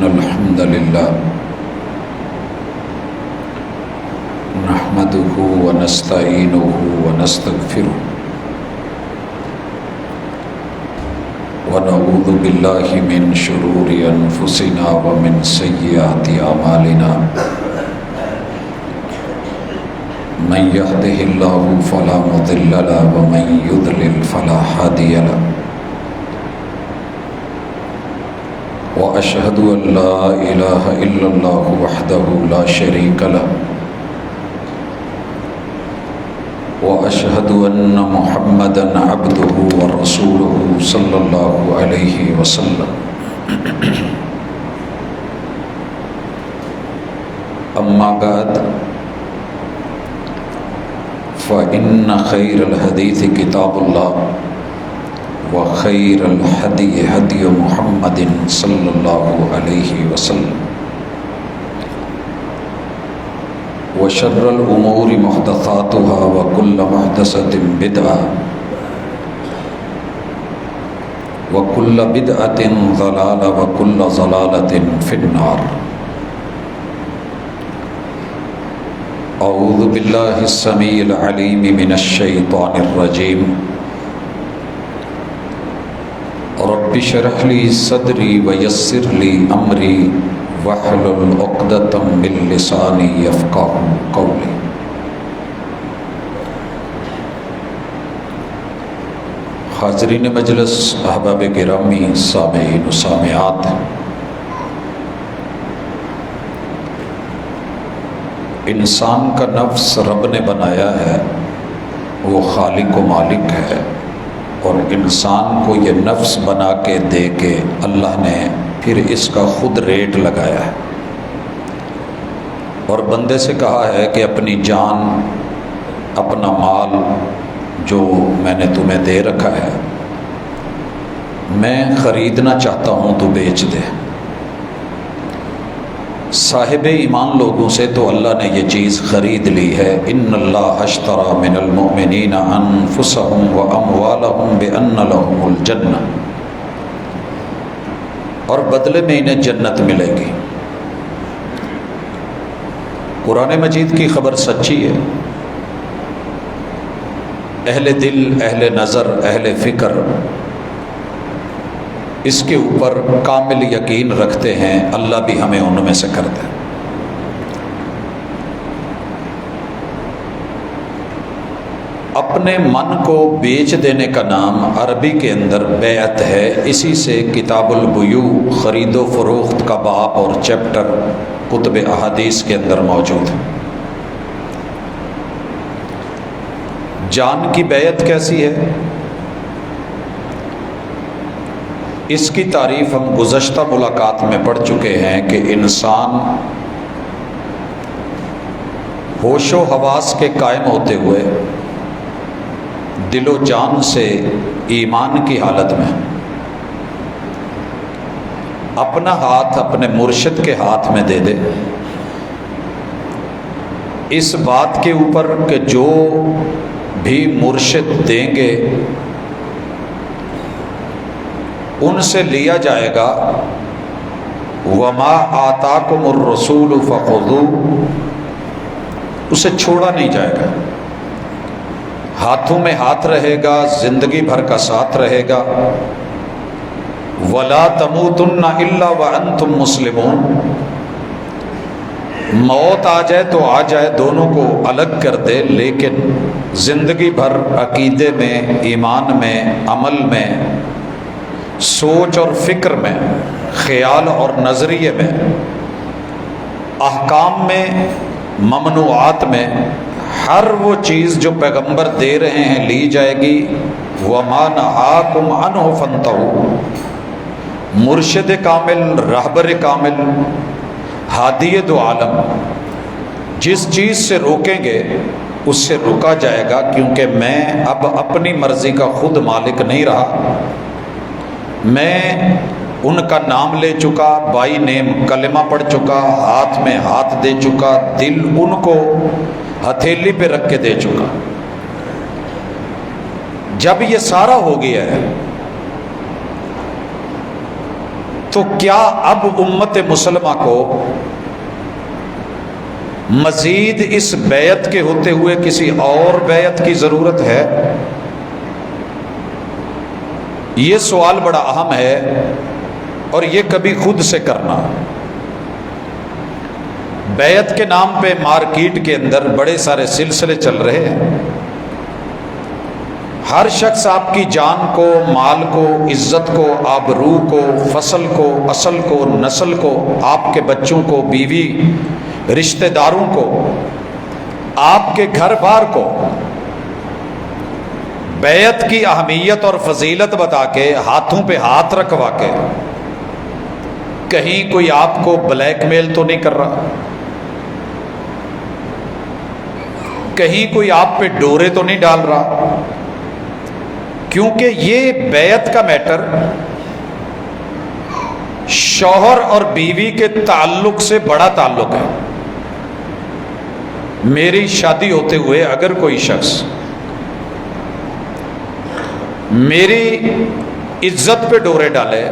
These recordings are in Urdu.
الحمد لله نحمده ونستعينه ونستغفره ونعوذ بالله من شرور أنفسنا ومن سيئات أعمالنا من يهده الله فلا مضل له ومن يضلل فلا هادي له وأشهد أن لا إله إلا الله وحده لا شريك له وأشهد أن محمدًا عبده ورسوله صلى الله عليه وسلم أما بعد فإن خير الحديث كتاب الله وخير الهدي هدي محمد صلى الله عليه وسلم وشر الأمور محدثاتها وكل محدثة بدعة وكل بدعة ضلالة وكل ضلالة في النار. أعوذ بالله السميع العليم من الشيطان الرجيم. رب اشرح لي صدري ويسر لي أمري واحلل عقدة من لساني يفقهوا قولي. حاضرین مجلس، احباب گرامی، سامعین و سامعات، انسان کا نفس رب نے بنایا ہے، وہ خالق و مالک ہے، اور انسان کو یہ نفس بنا کے دے کے اللہ نے پھر اس کا خود ریٹ لگایا ہے، اور بندے سے کہا ہے کہ اپنی جان، اپنا مال جو میں نے تمہیں دے رکھا ہے، میں خریدنا چاہتا ہوں تو بیچ دے۔ صاحب ایمان لوگوں سے تو اللہ نے یہ چیز خرید لی ہے۔ ان اللہ اشتری من المؤمنین انفسهم واموالهم بان لهم الجنہ، اور بدلے میں انہیں جنت ملے گی۔ قرآن مجید کی خبر سچی ہے۔ اہل دل، اہل نظر، اہل فکر اس کے اوپر کامل یقین رکھتے ہیں، اللہ بھی ہمیں ان میں سے کر دے۔ اپنے من کو بیچ دینے کا نام عربی کے اندر بیعت ہے۔ اسی سے کتاب البیوع، خرید و فروخت کا باب اور چیپٹر کتب احادیث کے اندر موجود ہے۔ جان کی بیعت کیسی ہے؟ اس کی تعریف ہم گزشتہ ملاقات میں پڑھ چکے ہیں کہ انسان ہوش و حواس کے قائم ہوتے ہوئے دل و جان سے ایمان کی حالت میں اپنا ہاتھ اپنے مرشد کے ہاتھ میں دے دے، اس بات کے اوپر کہ جو بھی مرشد دیں گے ان سے لیا جائے گا۔ وَمَا آتَاكُمُ الرَّسُولُ فَخُذُوهُ، اسے چھوڑا نہیں جائے گا، ہاتھوں میں ہاتھ رہے گا، زندگی بھر کا ساتھ رہے گا۔ وَلَا تَمُوتُنَّ إِلَّا وَأَنْتُمْ مُسْلِمُونَ، موت آ جائے تو آ جائے، دونوں کو الگ کر دے، لیکن زندگی بھر عقیدے میں، ایمان میں، عمل میں، سوچ اور فکر میں، خیال اور نظریے میں، احکام میں، ممنوعات میں، ہر وہ چیز جو پیغمبر دے رہے ہیں لی جائے گی۔ وَمَا نَهَاكُمْ عَنْهُ فَانْتَهُوا، مرشد کامل، رہبر کامل، ہادی دو عالم جس چیز سے روکیں گے اس سے روکا جائے گا، کیونکہ میں اب اپنی مرضی کا خود مالک نہیں رہا، میں ان کا نام لے چکا، بائی نیم کلمہ پڑھ چکا، ہاتھ میں ہاتھ دے چکا، دل ان کو ہتھیلی پہ رکھ کے دے چکا۔ جب یہ سارا ہو گیا ہے تو کیا اب امت مسلمہ کو مزید اس بیعت کے ہوتے ہوئے کسی اور بیعت کی ضرورت ہے؟ یہ سوال بڑا اہم ہے، اور یہ کبھی خود سے کرنا۔ بیعت کے نام پہ مارکیٹ کے اندر بڑے سارے سلسلے چل رہے ہیں۔ ہر شخص آپ کی جان کو، مال کو، عزت کو، آبرو کو، فصل کو، اصل کو، نسل کو، آپ کے بچوں کو، بیوی، رشتہ داروں کو، آپ کے گھر بار کو بیعت کی اہمیت اور فضیلت بتا کے، ہاتھوں پہ ہاتھ رکھوا کے، کہیں کوئی آپ کو بلیک میل تو نہیں کر رہا، کہیں کوئی آپ پہ ڈورے تو نہیں ڈال رہا، کیونکہ یہ بیعت کا میٹر شوہر اور بیوی کے تعلق سے بڑا تعلق ہے۔ میری شادی ہوتے ہوئے اگر کوئی شخص میری عزت پہ ڈورے ڈالے،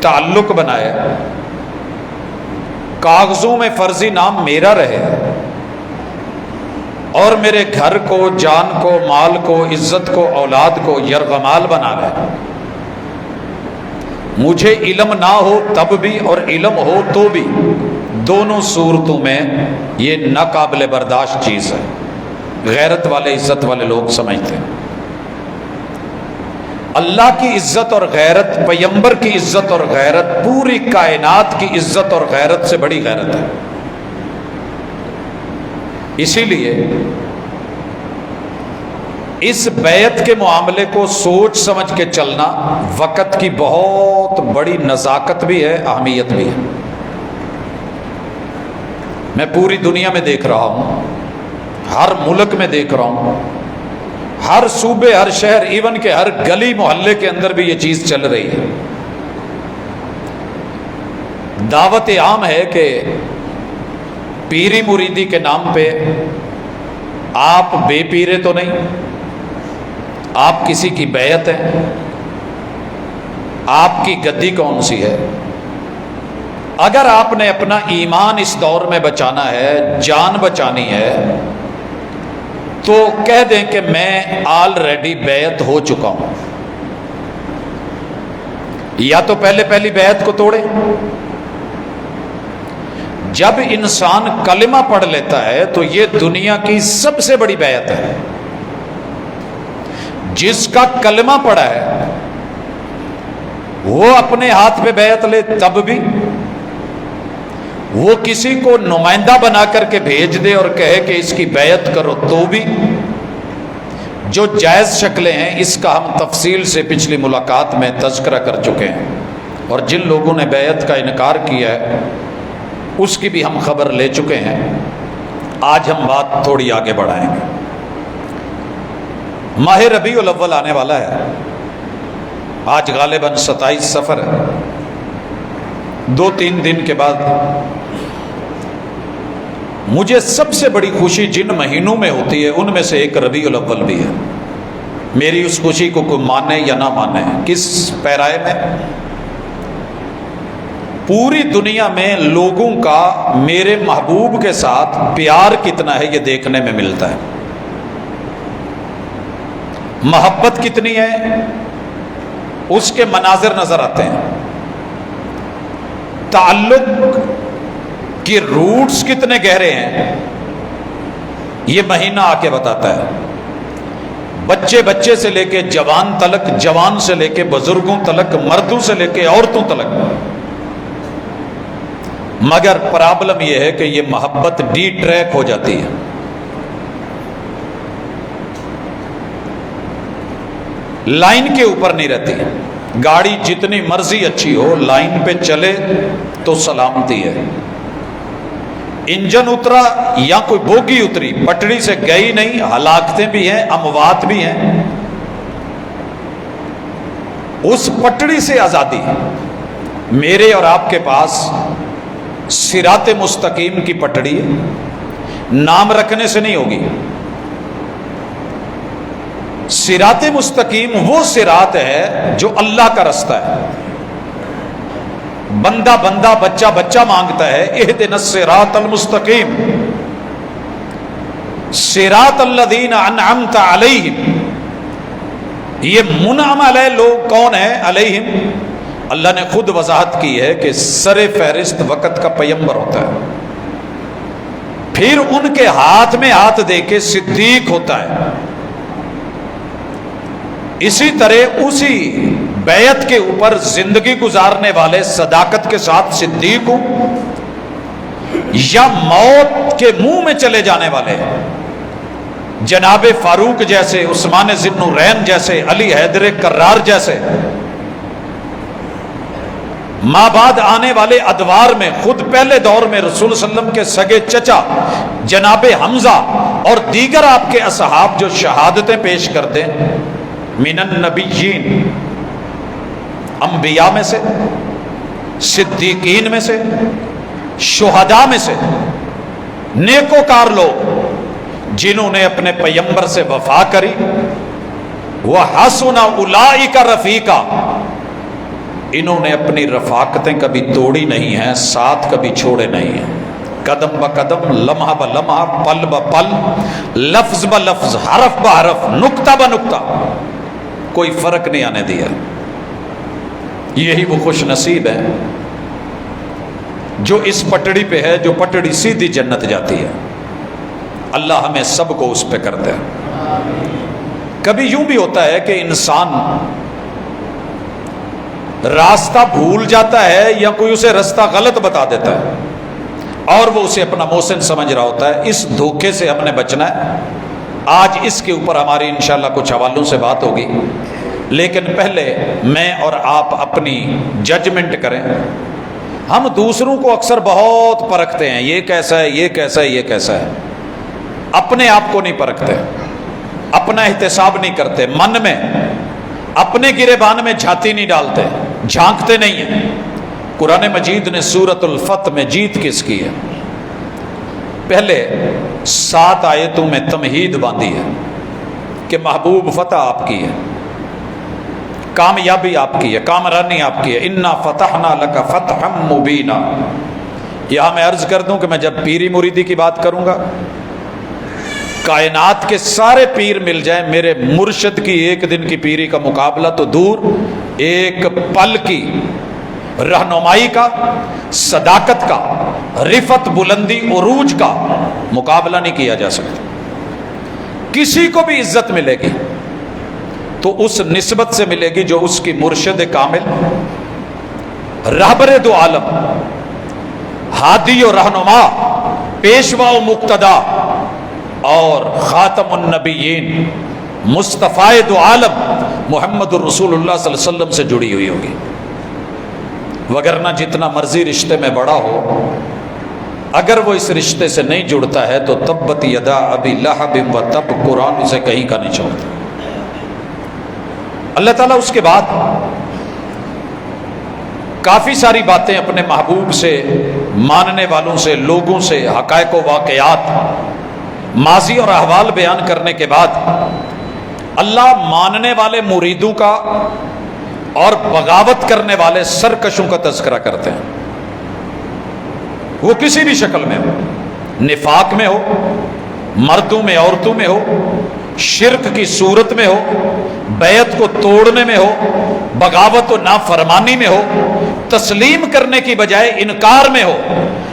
تعلق بنائے، کاغذوں میں فرضی نام میرا رہے، اور میرے گھر کو، جان کو، مال کو، عزت کو، اولاد کو یرغمال بنا لے، مجھے علم نہ ہو تب بھی اور علم ہو تو بھی، دونوں صورتوں میں یہ ناقابل برداشت چیز ہے۔ غیرت والے، عزت والے لوگ سمجھتے ہیں اللہ کی عزت اور غیرت، پیغمبر کی عزت اور غیرت، پوری کائنات کی عزت اور غیرت سے بڑی غیرت ہے۔ اسی لیے اس بیعت کے معاملے کو سوچ سمجھ کے چلنا وقت کی بہت بڑی نزاکت بھی ہے، اہمیت بھی ہے۔ میں پوری دنیا میں دیکھ رہا ہوں، ہر ملک میں دیکھ رہا ہوں، ہر صوبے، ہر شہر، ایون کہ ہر گلی محلے کے اندر بھی یہ چیز چل رہی ہے۔ دعوت عام ہے کہ پیری مریدی کے نام پہ آپ بے پیرے تو نہیں، آپ کسی کی بیعت ہیں، آپ کی گدی کون سی ہے؟ اگر آپ نے اپنا ایمان اس دور میں بچانا ہے، جان بچانی ہے، تو کہہ دیں کہ میں آلریڈی بیعت ہو چکا ہوں، یا تو پہلی بیعت کو توڑے۔ جب انسان کلمہ پڑھ لیتا ہے تو یہ دنیا کی سب سے بڑی بیعت ہے۔ جس کا کلمہ پڑھا ہے وہ اپنے ہاتھ پہ بیعت لے تب بھی، وہ کسی کو نمائندہ بنا کر کے بھیج دے اور کہے کہ اس کی بیعت کرو تو بھی، جو جائز شکلیں ہیں اس کا ہم تفصیل سے پچھلی ملاقات میں تذکرہ کر چکے ہیں، اور جن لوگوں نے بیعت کا انکار کیا ہے اس کی بھی ہم خبر لے چکے ہیں۔ آج ہم بات تھوڑی آگے بڑھائیں گے۔ ماہ ربیع الاول آنے والا ہے، آج غالباً 27 صفر ہے، 2-3 دن کے بعد مجھے سب سے بڑی خوشی جن مہینوں میں ہوتی ہے ان میں سے ایک ربیع الاول بھی ہے۔ میری اس خوشی کو کوئی مانے یا نہ مانے، کس پیرائے میں پوری دنیا میں لوگوں کا میرے محبوب کے ساتھ پیار کتنا ہے یہ دیکھنے میں ملتا ہے، محبت کتنی ہے اس کے مناظر نظر آتے ہیں، تعلق کی روٹس کتنے گہرے ہیں یہ مہینہ آ کے بتاتا ہے۔ بچے سے لے کے جوان تلک، جوان سے لے کے بزرگوں تلک، مردوں سے لے کے عورتوں تلک، مگر پرابلم یہ ہے کہ یہ محبت ڈی ٹریک ہو جاتی ہے۔ لائن کے اوپر نہیں رہتی، گاڑی جتنی مرضی اچھی ہو، لائن پہ چلے تو سلامتی ہے۔ انجن اترا یا کوئی بوگی اتری، پٹڑی سے گئی نہیں، ہلاکتیں بھی ہیں، اموات بھی ہیں، اس پٹڑی سے آزادی میرے اور آپ کے پاس صراط مستقیم کی پٹڑی ہے، نام رکھنے سے نہیں ہوگی۔ صراط مستقیم وہ صراط ہے جو اللہ کا رستہ ہے، بندہ بندہ بچہ بچہ مانگتا ہے اہدنا الصراط المستقیم، صراط الذین انعمت علیہم۔ یہ منعم علیہ لوگ کون ہیں؟ علیہم، اللہ نے خود وضاحت کی ہے کہ سر فہرست وقت کا پیغمبر ہوتا ہے، پھر ان کے ہاتھ میں ہاتھ دے کے صدیق ہوتا ہے، اسی طرح اسی بیعت کے اوپر زندگی گزارنے والے صداقت کے ساتھ صدیق ہوں، یا موت کے منہ میں چلے جانے والے جناب فاروق جیسے، عثمان ذی النورین جیسے، علی حیدر کرار جیسے، ماں بعد آنے والے ادوار میں خود پہلے دور میں رسول صلی اللہ علیہ وسلم کے سگے چچا جناب حمزہ اور دیگر آپ کے اصحاب جو شہادتیں پیش کرتے ہیں، من النبیین، انبیاء میں سے، صدیقین میں سے، شہداء میں سے، نیکوکار لوگ جنہوں نے اپنے پیغمبر سے وفا کری، وَحَسُنَ أُولَئِكَ رَفِيقًا، انہوں نے اپنی رفاقتیں کبھی توڑی نہیں ہیں، ساتھ کبھی چھوڑے نہیں ہیں، قدم بقدم، لمحہ بلمحہ، پل بپل، لفظ بلفظ، حرف بحرف، نکتہ بنکتہ، کوئی فرق نہیں آنے دیا۔ یہی وہ خوش نصیب ہے جو اس پٹڑی پہ ہے، جو پٹڑی سیدھی جنت جاتی ہے۔ اللہ ہمیں سب کو اس پہ کرتا ہے۔ کبھی یوں بھی ہوتا ہے کہ انسان راستہ بھول جاتا ہے یا کوئی اسے راستہ غلط بتا دیتا ہے اور وہ اسے اپنا محسن سمجھ رہا ہوتا ہے۔ اس دھوکے سے ہم نے بچنا ہے۔ آج اس کے اوپر ہماری انشاءاللہ کچھ حوالوں سے بات ہوگی، لیکن پہلے میں اور آپ اپنی ججمنٹ کریں۔ ہم دوسروں کو اکثر بہت پرکھتے ہیں، یہ کیسا ہے، یہ کیسا ہے، یہ کیسا ہے، اپنے آپ کو نہیں پرکھتے، اپنا احتساب نہیں کرتے، من میں اپنے گریبان میں جھانتی نہیں ڈالتے، جھانکتے نہیں ہیں۔ قرآن مجید نے سورۃ الفتح میں جیت کس کی ہے؟ پہلے 7 آیتوں میں تمہید باندھی ہے کہ محبوب فتح آپ کی ہے، کامیابی آپ کی ہے، کامرانی آپ کی ہے۔ انا فتحنا لک فتحا مبینا۔ یہاں میں عرض کر دوں کہ میں جب پیری مریدی کی بات کروں گا، کائنات کے سارے پیر مل جائیں، میرے مرشد کی ایک دن کی پیری کا مقابلہ تو دور، ایک پل کی رہنمائی کا، صداقت کا، رفت بلندی عروج کا مقابلہ نہیں کیا جا سکتا۔ کسی کو بھی عزت ملے گی تو اس نسبت سے ملے گی جو اس کی مرشد کامل، رہبر دو عالم، ہادی و رہنما، پیشوا و مقتدا اور خاتم النبیین، مصطفیٰ دو عالم محمد الرسول اللہ صلی اللہ علیہ وسلم سے جڑی ہوئی ہوگی۔ وگرنہ جتنا مرضی رشتے میں بڑا ہو، اگر وہ اس رشتے سے نہیں جڑتا ہے تو تبت یدا ابی لہب و تب، قرآن اسے کہیں کا نہیں چھوڑتا۔ اللہ تعالیٰ اس کے بعد کافی ساری باتیں اپنے محبوب سے، ماننے والوں سے، لوگوں سے، حقائق و واقعات، ماضی اور احوال بیان کرنے کے بعد اللہ ماننے والے مریدوں کا اور بغاوت کرنے والے سرکشوں کا تذکرہ کرتے ہیں۔ وہ کسی بھی شکل میں ہو، نفاق میں ہو، مردوں میں عورتوں میں ہو، شرک کی صورت میں ہو، بیعت کو توڑنے میں ہو، بغاوت و نافرمانی میں ہو، تسلیم کرنے کی بجائے انکار میں ہو،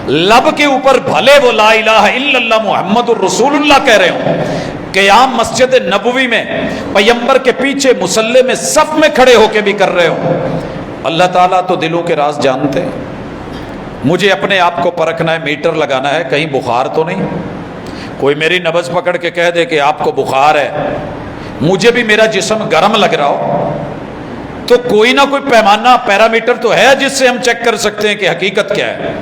لب کے اوپر بھلے وہ لا الہ الا اللہ محمد الرسول اللہ کہہ رہے ہوں، قیام مسجد نبوی میں پیغمبر کے پیچھے مصلی میں صف میں کھڑے ہو کے بھی کر رہے ہوں۔ اللہ تعالیٰ تو دلوں کے راز جانتے ہیں۔ مجھے اپنے آپ کو پرکھنا ہے، میٹر لگانا ہے، کہیں بخار تو نہیں۔ کوئی میری نبض پکڑ کے کہہ دے کہ آپ کو بخار ہے، مجھے بھی میرا جسم گرم لگ رہا ہو، تو کوئی نہ کوئی پیمانہ، پیرامیٹر تو ہے جس سے ہم چیک کر سکتے ہیں کہ حقیقت کیا ہے۔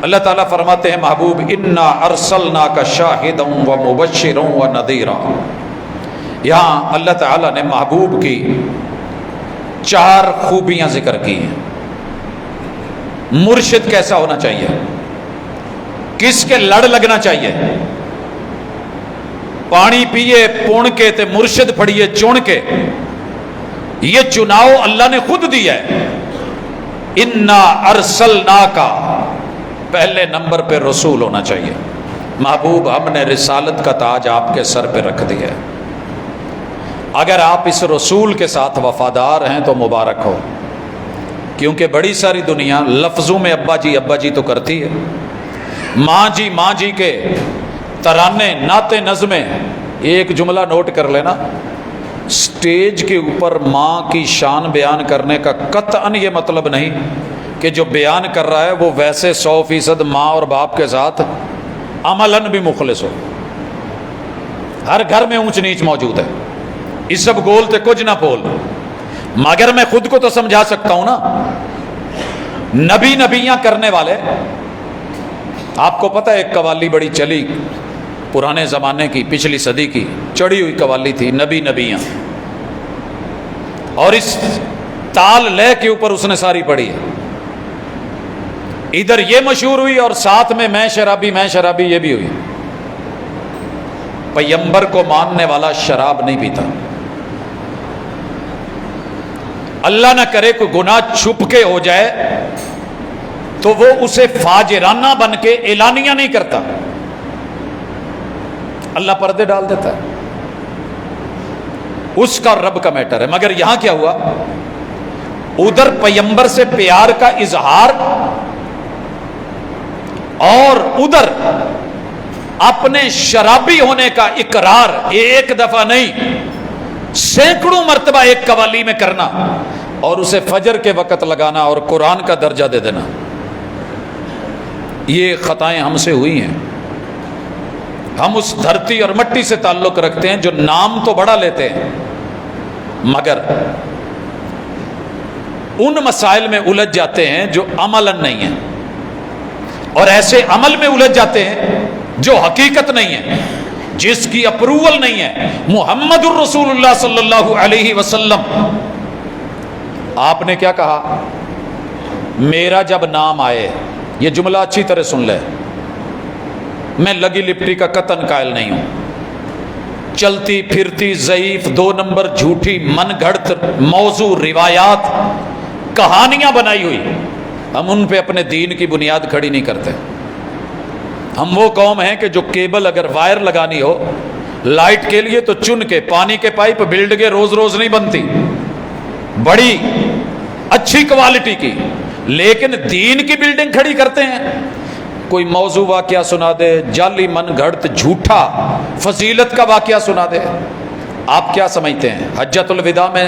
اللہ تعالیٰ فرماتے ہیں محبوب انا ارسلناک شاہدا و مبشرا و نذیرا۔ یہاں اللہ تعالیٰ نے محبوب کی 4 خوبیاں ذکر کی ہیں۔ مرشد کیسا ہونا چاہیے، کس کے لڑ لگنا چاہیے، پانی پیے پون کے تے مرشد پھڑیے چون کے، یہ چناؤ اللہ نے خود دیا ہے۔ انا ارسلناک، پہلے نمبر پہ رسول ہونا چاہیے۔ محبوب ہم نے رسالت کا تاج آپ کے سر پہ رکھ دیا ہے، اگر آپ اس رسول کے ساتھ وفادار ہیں تو مبارک ہو، کیونکہ بڑی ساری دنیا لفظوں میں ابا جی تو کرتی ہے، ماں جی کے ترانے نعتیں نظمیں، ایک جملہ نوٹ کر لینا، سٹیج کے اوپر ماں کی شان بیان کرنے کا قطعاً یہ مطلب نہیں کہ جو بیان کر رہا ہے وہ ویسے 100% ماں اور باپ کے ساتھ عملاً بھی مخلص ہو۔ ہر گھر میں اونچ نیچ موجود ہے، اس سب گولتے کچھ نہ پول، مگر میں خود کو تو سمجھا سکتا ہوں نا۔ نبیاں کرنے والے، آپ کو پتہ ہے ایک قوالی بڑی چلی پرانے زمانے کی، پچھلی صدی کی چڑھی ہوئی قوالی تھی، نبیاں، اور اس تال لے کے اوپر اس نے ساری پڑھی ہے، ادھر یہ مشہور ہوئی اور ساتھ میں شرابی یہ بھی ہوئی۔ پیغمبر کو ماننے والا شراب نہیں پیتا، اللہ نہ کرے کوئی گناہ چھپ کے ہو جائے تو وہ اسے فاجرانہ بن کے اعلانیہ نہیں کرتا، اللہ پردے ڈال دیتا ہے، اس کا رب کا میٹر ہے۔ مگر یہاں کیا ہوا، ادھر پیغمبر سے پیار کا اظہار اور ادھر اپنے شرابی ہونے کا اقرار، ایک دفعہ نہیں سینکڑوں مرتبہ ایک قوالی میں کرنا، اور اسے فجر کے وقت لگانا اور قرآن کا درجہ دے دینا، یہ خطائیں ہم سے ہوئی ہیں۔ ہم اس دھرتی اور مٹی سے تعلق رکھتے ہیں جو نام تو بڑا لیتے ہیں، مگر ان مسائل میں الجھ جاتے ہیں جو عملاً نہیں ہیں، اور ایسے عمل میں الجھ جاتے ہیں جو حقیقت نہیں ہے، جس کی اپروول نہیں ہے۔ محمد الرسول اللہ صلی اللہ علیہ وسلم، آپ نے کیا کہا، میرا جب نام آئے، یہ جملہ اچھی طرح سن لے، میں لگی لپٹی کا قطن قائل نہیں ہوں، چلتی پھرتی ضعیف 2 نمبر جھوٹی من گھڑت موضوع روایات کہانیاں بنائی ہوئی، ہم ان پہ اپنے دین کی بنیاد کھڑی نہیں کرتے۔ ہم وہ قوم ہیں کہ جو کیبل اگر وائر لگانی ہو لائٹ کے لیے تو چن کے، پانی کے پائپ بلڈنگیں روز نہیں بنتی، بڑی اچھی کوالٹی کی، لیکن دین کی بلڈنگ کھڑی کرتے ہیں۔ کوئی موضوع واقعہ سنا دے، جعلی من گھڑت جھوٹا فضیلت کا واقعہ سنا دے۔ آپ کیا سمجھتے ہیں، حجۃ الوداع میں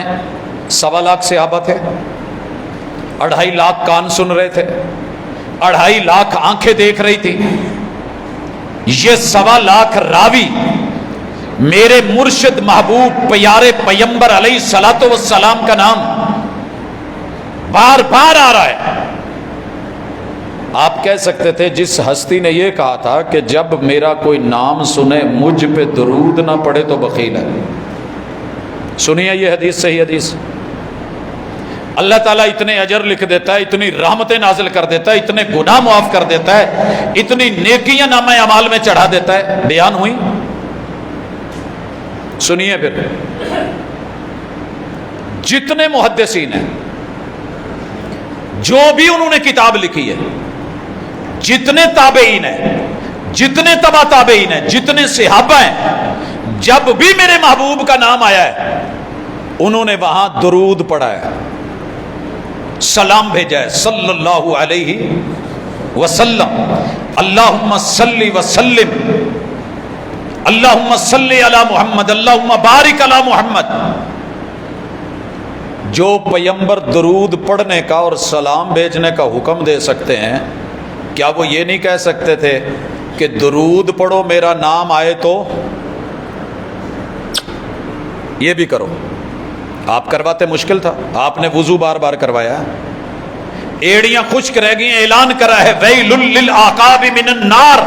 1.25 لاکھ صحابہ تھے، 2.5 لاکھ کان سن رہے تھے، 2.5 لاکھ آنکھیں دیکھ رہی تھی، یہ 1.25 لاکھ راوی میرے مرشد محبوب پیارے پیغمبر علیہ الصلوۃ والسلام کا نام بار بار آ رہا ہے۔ آپ کہہ سکتے تھے جس ہستی نے یہ کہا تھا کہ جب میرا کوئی نام سنے مجھ پہ درود نہ پڑے تو بخیل ہے۔ سنیے یہ حدیث، صحیح حدیث، اللہ تعالیٰ اتنے اجر لکھ دیتا ہے، اتنی رحمتیں نازل کر دیتا ہے، اتنے گناہ معاف کر دیتا ہے، اتنی نیکیاں نامہ اعمال میں چڑھا دیتا ہے۔ بیان ہوئی، سنیے پھر، جتنے محدثین ہیں، جو بھی انہوں نے کتاب لکھی ہے، جتنے تابعین ہیں، جتنے تبع تابعین ہیں، جتنے صحابہ ہیں، جب بھی میرے محبوب کا نام آیا ہے انہوں نے وہاں درود پڑھا ہے، سلام بھیجا ہے صلی اللہ علیہ وسلم۔ اللہم صلی وسلم، اللہم صلی علی محمد، اللہم بارک علی محمد۔ جو پیغمبر درود پڑھنے کا اور سلام بھیجنے کا حکم دے سکتے ہیں، کیا وہ یہ نہیں کہہ سکتے تھے کہ درود پڑھو میرا نام آئے تو یہ بھی کرو؟ آپ کرواتے، مشکل تھا، آپ نے وضو بار بار کروایا، ایڑیاں خشک رہ گئی، اعلان کرا ہے ویل للعقاب من النار،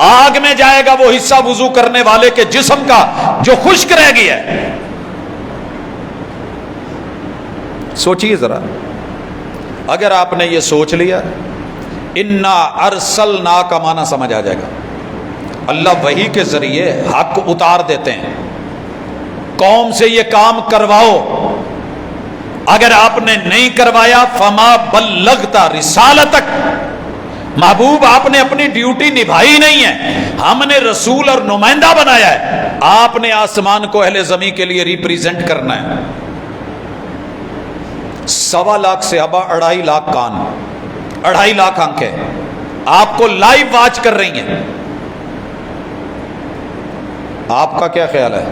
آگ میں جائے گا وہ حصہ وضو کرنے والے کے جسم کا جو خشک رہ گیا ہے۔ سوچیے ذرا، اگر آپ نے یہ سوچ لیا، انا ارسلنا کا معنی سمجھ آ جائے گا۔ اللہ وحی کے ذریعے حق اتار دیتے ہیں، قوم سے یہ کام کرواؤ، اگر آپ نے نہیں کروایا فما بلغتا رسالتک، محبوب آپ نے اپنی ڈیوٹی نبھائی نہیں ہے، ہم نے رسول اور نمائندہ بنایا ہے، آپ نے آسمان کو اہل زمین کے لیے ریپریزنٹ کرنا ہے۔ 1.25 لاکھ صحابہ، 2.5 لاکھ کان، 2.5 لاکھ آنکھیں آپ کو لائیو واچ کر رہی ہیں، آپ کا کیا خیال ہے؟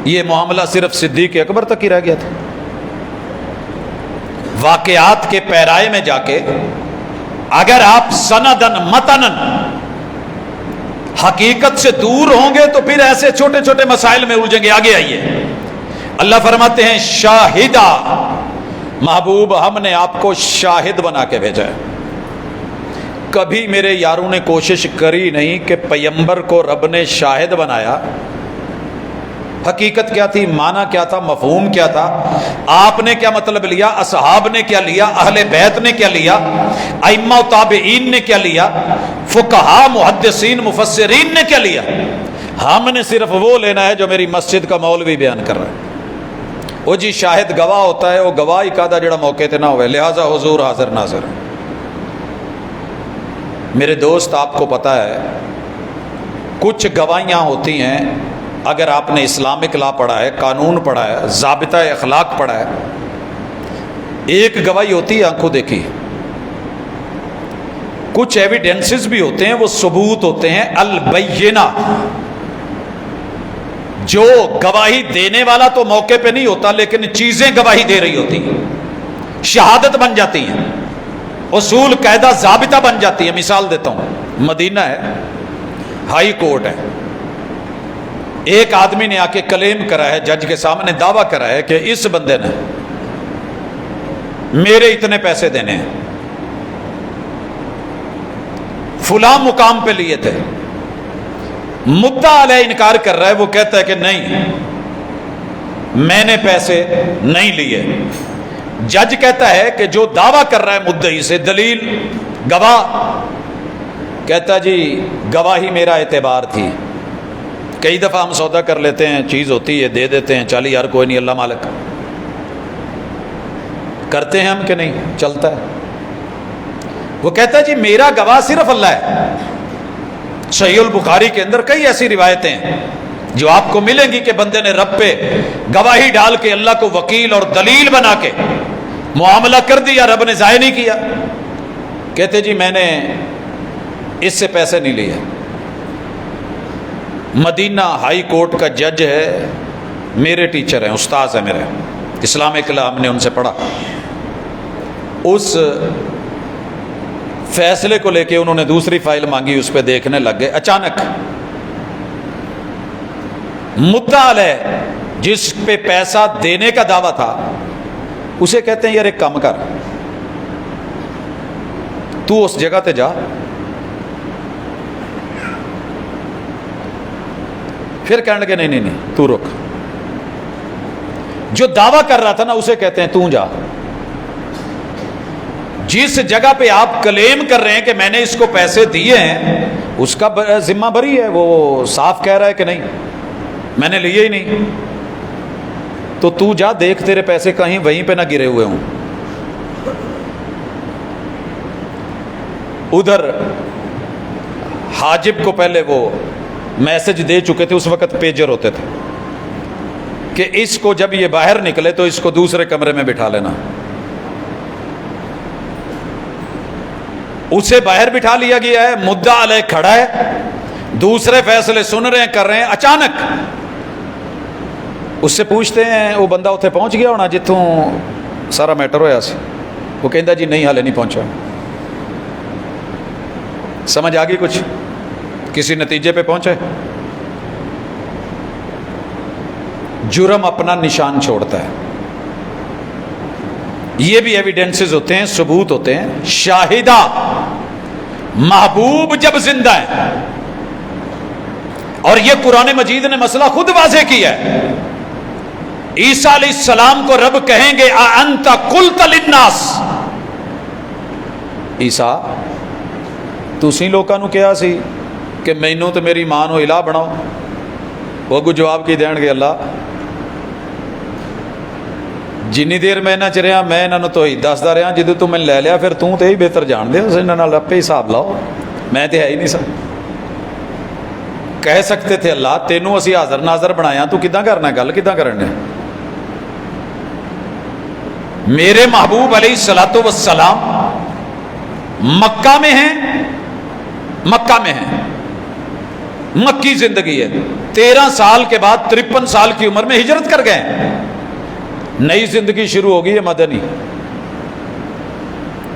یہ معاملہ صرف صدیق اکبر تک ہی رہ گیا تھا؟ واقعات کے پیرائے میں جا کے اگر آپ سندن متنن حقیقت سے دور ہوں گے تو پھر ایسے چھوٹے چھوٹے مسائل میں الجھیں گے۔ آگے آئیے، اللہ فرماتے ہیں شاہدہ، محبوب ہم نے آپ کو شاہد بنا کے بھیجا ہے۔ کبھی میرے یاروں نے کوشش کری نہیں کہ پیغمبر کو رب نے شاہد بنایا، حقیقت کیا تھی، معنی کیا تھا، مفہوم کیا تھا، آپ نے کیا مطلب لیا، اصحاب نے کیا لیا، اہل بیت نے کیا لیا، ائمہ و تابعین نے کیا لیا، فقہاء محدثین مفسرین نے کیا لیا؟ ہم نے صرف وہ لینا ہے جو میری مسجد کا مولوی بیان کر رہا ہے۔ وہ جی شاہد گواہ ہوتا ہے، وہ گواہی کادا جڑا موقع تے نہ ہوئے، لہذا حضور حاضر ناظر۔ میرے دوست آپ کو پتہ ہے کچھ گواہیاں ہوتی ہیں، اگر آپ نے اسلامک لا پڑھا ہے، قانون پڑھا ہے، ضابطہ اخلاق پڑھا ہے، ایک گواہی ہوتی ہے آنکھوں دیکھی، کچھ ایویڈنسز بھی ہوتے ہیں، وہ ثبوت ہوتے ہیں، البینہ، جو گواہی دینے والا تو موقع پہ نہیں ہوتا لیکن چیزیں گواہی دے رہی ہوتی ہیں، شہادت بن جاتی ہیں، اصول قاعدہ ضابطہ بن جاتی ہے۔ مثال دیتا ہوں، مدینہ ہے، ہائی کورٹ ہے، ایک آدمی نے آ کے کلیم کرا ہے، جج کے سامنے دعویٰ کرا ہے کہ اس بندے نے میرے اتنے پیسے دینے ہیں، فلاں مقام پہ لیے تھے، مدعا علیہ انکار کر رہا ہے، وہ کہتا ہے کہ نہیں میں نے پیسے نہیں لیے۔ جج کہتا ہے کہ جو دعویٰ کر رہا ہے مدعی سے دلیل گواہ، کہتا جی گواہی میرا اعتبار تھی، کئی دفعہ ہم سودا کر لیتے ہیں، چیز ہوتی ہے دے دیتے ہیں، چالی یار کوئی نہیں، اللہ مالک، کرتے ہیں ہم کہ نہیں، چلتا ہے۔ وہ کہتا ہے جی میرا گواہ صرف اللہ ہے۔ صحیح البخاری کے اندر کئی ایسی روایتیں ہیں جو آپ کو ملیں گی کہ بندے نے رب پہ گواہی ڈال کے اللہ کو وکیل اور دلیل بنا کے معاملہ کر دیا، رب نے ضائع نہیں کیا۔ کہتے جی میں نے اس سے پیسے نہیں لیے۔ مدینہ ہائی کورٹ کا جج ہے، میرے ٹیچر ہیں، استاذ ہیں میرے، اسلامک لا ہم نے ان سے پڑھا۔ اس فیصلے کو لے کے انہوں نے دوسری فائل مانگی، اس پہ دیکھنے لگ گئے، اچانک مدعا علیہ جس پہ پیسہ دینے کا دعویٰ تھا اسے کہتے ہیں یار ایک کام کر، تو اس جگہ تے جا، پھر کہنے لگے نہیں نہیں نہیں تو رک، جو دعویٰ کر رہا تھا نا اسے کہتے ہیں تو جا، جس جگہ پہ آپ کلیم کر رہے ہیں کہ میں نے اس کو پیسے دیے ہیں اس کا ذمہ بری ہے، وہ صاف کہہ رہا ہے کہ نہیں میں نے لیے ہی نہیں، تو جا دیکھ تیرے پیسے کہیں وہیں پہ نہ گرے ہوئے ہوں۔ ادھر حاجب کو پہلے وہ میسج دے چکے تھے، اس وقت پیجر ہوتے تھے کہ اس کو جب یہ باہر نکلے تو اس کو دوسرے کمرے میں بٹھا لینا۔ اسے باہر بٹھا لیا گیا ہے، مدعا علیہ کھڑا ہے، دوسرے فیصلے سن رہے ہیں، کر رہے ہیں۔ اچانک اس سے پوچھتے ہیں وہ بندہ اتنے پہنچ گیا ہونا جتوں سارا میٹر ہویا سی؟ وہ کہندا جی نہیں حالے نہیں پہنچا۔ سمجھ آ گئی کچھ؟ کسی نتیجے پہ پہنچے؟ جرم اپنا نشان چھوڑتا ہے، یہ بھی ایویڈنسز ہوتے ہیں، ثبوت ہوتے ہیں۔ شاہدہ، محبوب جب زندہ ہے، اور یہ قرآن مجید نے مسئلہ خود واضح کیا ہے، عیسیٰ علیہ السلام کو رب کہیں گے اَأَنْتَ قُلْتَ لِلنَّاسِ، عیسیٰ تسی لوکاں نو کہا سی کہ مینوں تے میری ماں نو الہ بناؤ؟ وہ اگو جواب کی دین گے اللہ ਜਿੰਨੀ ਦੇਰ ਮੈਂ ਇਹਨਾਂ 'ਚ ਰਿਹਾ ਮੈਂ ਇਹਨਾਂ ਨੂੰ ਤੋਹੀ ਦੱਸਦਾ ਰਿਹਾ, ਜਦੋਂ ਤੂੰ ਮੈਨੂੰ ਲੈ ਲਿਆ ਫਿਰ ਤੂੰ ਤੇ ਹੀ ਬਿਹਤਰ ਜਾਣਦੇ ਹੋ, ਇਹਨਾਂ ਨਾਲ ਆਪੇ ਹਿਸਾਬ ਲਾਓ, ਮੈਂ ਤੇ ਹੈ ਹੀ ਨਹੀਂ ਸਾ। ਕਹਿ ਸਕਤੇ ਥੇ ਅੱਲਾ ਤੈਨੂੰ ਅਸੀਂ ਹਾਜ਼ਰ ਨਾਜ਼ਰ ਬਣਾਇਆ, ਤੂੰ ਕਿੱਦਾਂ ਕਰਨਾ, ਗੱਲ ਕਿੱਦਾਂ ਕਰਨੇ। میرے محبوب علیہ الصلوۃ والسلام مکہ میں ہیں، مکہ میں ہیں، مکی زندگی ہے، 13 سال کے بعد 53 سال کی عمر میں ہجرت کر گئے، نئی زندگی شروع ہوگی ہے مدنی۔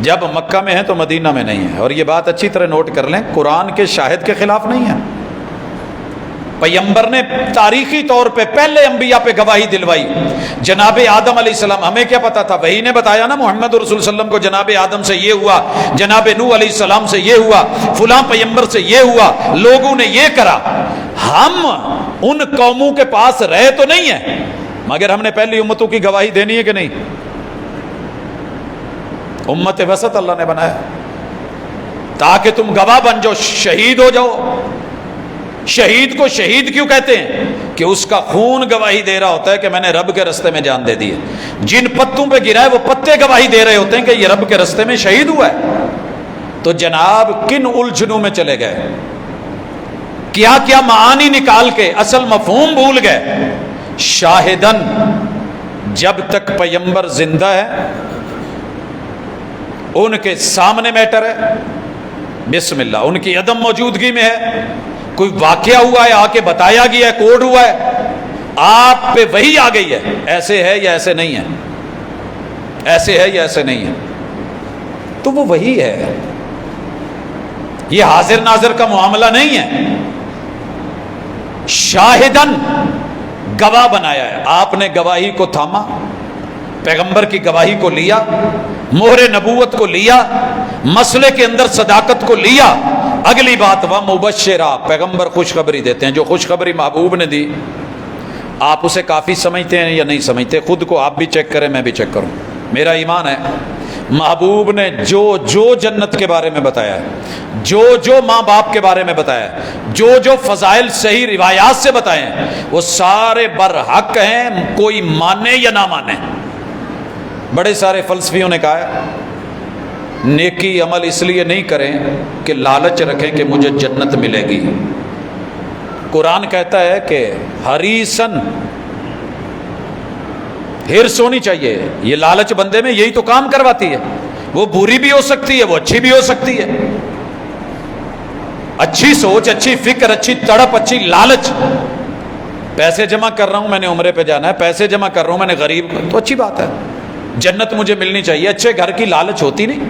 جب مکہ میں ہیں تو مدینہ میں نہیں ہے، اور یہ بات اچھی طرح نوٹ کر لیں، قرآن کے شاہد کے خلاف نہیں ہے۔ پیغمبر نے تاریخی طور پہ پہلے انبیاء پہ گواہی دلوائی۔ جناب آدم علیہ السلام، ہمیں کیا پتا تھا؟ وہی نے بتایا نا محمد رسول صلی اللہ علیہ وسلم کو، جناب آدم سے یہ ہوا، جناب نوح علیہ السلام سے یہ ہوا، فلاں پیغمبر سے یہ ہوا، لوگوں نے یہ کرا۔ ہم ان قوموں کے پاس رہے تو نہیں ہیں، مگر ہم نے پہلی امتوں کی گواہی دینی ہے کہ نہیں؟ امت وسط اللہ نے بنایا تاکہ تم گواہ بن جاؤ، شہید ہو جاؤ۔ شہید کو شہید کیوں کہتے ہیں؟ کہ اس کا خون گواہی دے رہا ہوتا ہے کہ میں نے رب کے رستے میں جان دے دی ہے۔ جن پتوں پہ گرا ہے وہ پتے گواہی دے رہے ہوتے ہیں کہ یہ رب کے رستے میں شہید ہوا ہے۔ تو جناب کن الجھنوں میں چلے گئے، کیا کیا معانی نکال کے اصل مفہوم بھول گئے۔ شاہدن، جب تک پیغمبر زندہ ہے ان کے سامنے میٹر ہے، بسم اللہ، ان کی عدم موجودگی میں ہے، کوئی واقعہ ہوا ہے آ کے بتایا گیا ہے، کوڈ ہوا ہے، آپ پہ وہی آ گئی ہے، ایسے ہے یا ایسے نہیں ہے، ایسے ہے یا ایسے نہیں ہے، تو وہ وہی ہے۔ یہ حاضر ناظر کا معاملہ نہیں ہے۔ شاہدن، گواہ بنایا ہے، آپ نے گواہی کو تھاما، پیغمبر کی گواہی کو لیا، مہر نبوت کو لیا، مسئلے کے اندر صداقت کو لیا۔ اگلی بات، وہ مبشرہ، پیغمبر خوشخبری دیتے ہیں، جو خوشخبری محبوب نے دی آپ اسے کافی سمجھتے ہیں یا نہیں سمجھتے؟ خود کو آپ بھی چیک کریں، میں بھی چیک کروں۔ میرا ایمان ہے محبوب نے جو جو جنت کے بارے میں بتایا ہے، جو جو ماں باپ کے بارے میں بتایا ہے، جو جو فضائل صحیح روایات سے بتائے ہیں، وہ سارے برحق ہیں، کوئی مانے یا نہ مانے۔ بڑے سارے فلسفیوں نے کہا ہے نیکی عمل اس لیے نہیں کریں کہ لالچ رکھیں کہ مجھے جنت ملے گی۔ قرآن کہتا ہے کہ حریصن، ہرس ہونی چاہیے، یہ لالچ بندے میں یہی تو کام کرواتی ہے۔ وہ بری بھی ہو سکتی ہے، وہ اچھی بھی ہو سکتی ہے۔ اچھی سوچ، اچھی فکر، اچھی تڑپ، اچھی لالچ، پیسے جمع کر رہا ہوں میں نے عمرے پہ جانا ہے، پیسے جمع کر رہا ہوں میں نے غریب، تو اچھی بات ہے، جنت مجھے ملنی چاہیے۔ اچھے گھر کی لالچ ہوتی نہیں،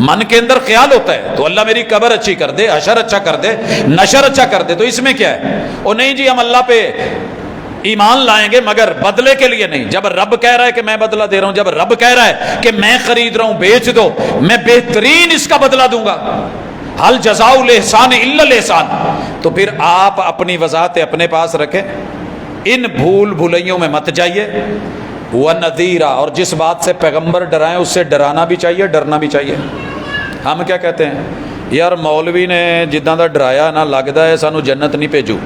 من کے اندر خیال ہوتا ہے تو اللہ میری قبر اچھی کر دے، حشر اچھا کر دے، نشر اچھا کر دے، تو اس میں کیا ہے؟ اور نہیں جی ہم اللہ پہ ایمان لائیں گے مگر بدلے کے لیے نہیں۔ جب رب کہہ رہا ہے کہ میں بدلہ دے رہا ہوں، جب رب کہہ رہا ہے کہ میں خرید رہا ہوں، بیچ دو، میں بہترین اس کا بدلہ دوں گا، حل جزاء الاحسان الا الاحسان، تو پھر آپ اپنی وضاحت اپنے پاس رکھیں، ان بھول بھلائیوں میں مت جائیے۔ وَنَذِيرًا، اور جس بات سے پیغمبر ڈرائیں اس سے ڈرانا بھی چاہیے، ڈرنا بھی چاہیے۔ ہم کیا کہتے ہیں؟ یار مولوی نے جداں دا ڈرایا نا، لگتا ہے سانو جنت نہیں بھیجو۔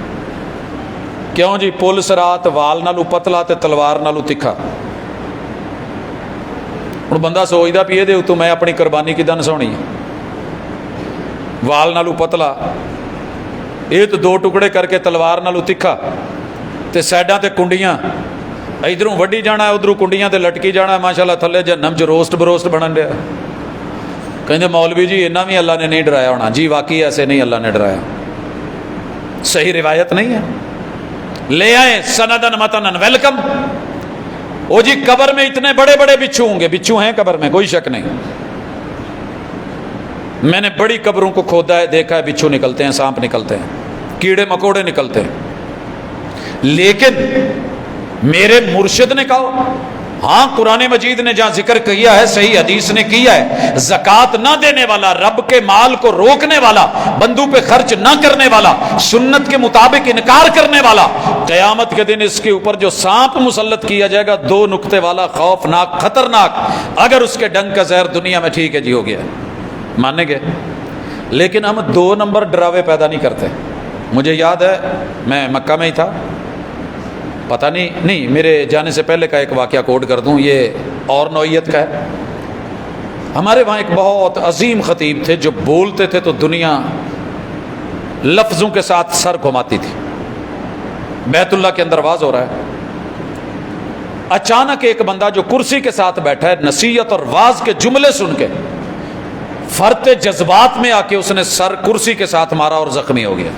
کیوں جی؟ پولیس رات وال نالو پتلا تے تلوار نالو تکھا۔ ہن بندہ سوچدا پی اے دے اتوں میں اپنی قربانی کداں نساونی ہے؟ وال نالو پتلا، یہ تو دو ٹکڑے کر کے تلوار نالو تکھا، تے سائڈاں تے کنڈیاں، ادھروں وڈی جانا ہے، ادھروں کنڈیاں تے لٹکی جانا ہے، ماشاءاللہ تھلے جہنم چ روسٹ بروسٹ بنن دیا۔ کہندے مولوی جی انہاں بھی اللہ نے نہیں ڈرایا ہونا۔ جی واقعی ایسے نہیں اللہ نے ڈرایا، صحیح روایت نہیں ہے۔ لے آئیں سندن متنن، ویلکم۔ او جی قبر میں اتنے بڑے بڑے بچھو ہوں گے، بچھو ہیں قبر میں، کوئی شک نہیں۔ میں نے بڑی قبروں کو کھودا ہے، دیکھا ہے، بچھو نکلتے ہیں، سانپ نکلتے ہیں، کیڑے مکوڑے نکلتے ہیں، لیکن میرے مرشد نے کہا، ہاں قرآن مجید نے جہاں ذکر کیا ہے، صحیح حدیث نے کیا ہے، زکوٰۃ نہ دینے والا، رب کے مال کو روکنے والا، بندوں پہ خرچ نہ کرنے والا، سنت کے مطابق انکار کرنے والا، قیامت کے دن اس کے اوپر جو سانپ مسلط کیا جائے گا، 2 نقطے والا، خوفناک، خطرناک، اگر اس کے ڈنگ کا زہر دنیا میں ٹھیک ہے جی ہو گیا، مانیں گے۔ لیکن ہم 2 نمبر ڈراوے پیدا نہیں کرتے۔ مجھے یاد ہے میں مکہ میں ہی تھا، پتہ نہیں میرے جانے سے پہلے کا ایک واقعہ کوٹ کر دوں، یہ اور نوعیت کا ہے۔ ہمارے وہاں ایک بہت عظیم خطیب تھے جو بولتے تھے تو دنیا لفظوں کے ساتھ سر گھماتی تھی۔ بیت اللہ کے اندر واز ہو رہا ہے، اچانک ایک بندہ جو کرسی کے ساتھ بیٹھا ہے نصیحت اور واز کے جملے سن کے فرط جذبات میں آ کے اس نے سر کرسی کے ساتھ مارا اور زخمی ہو گیا۔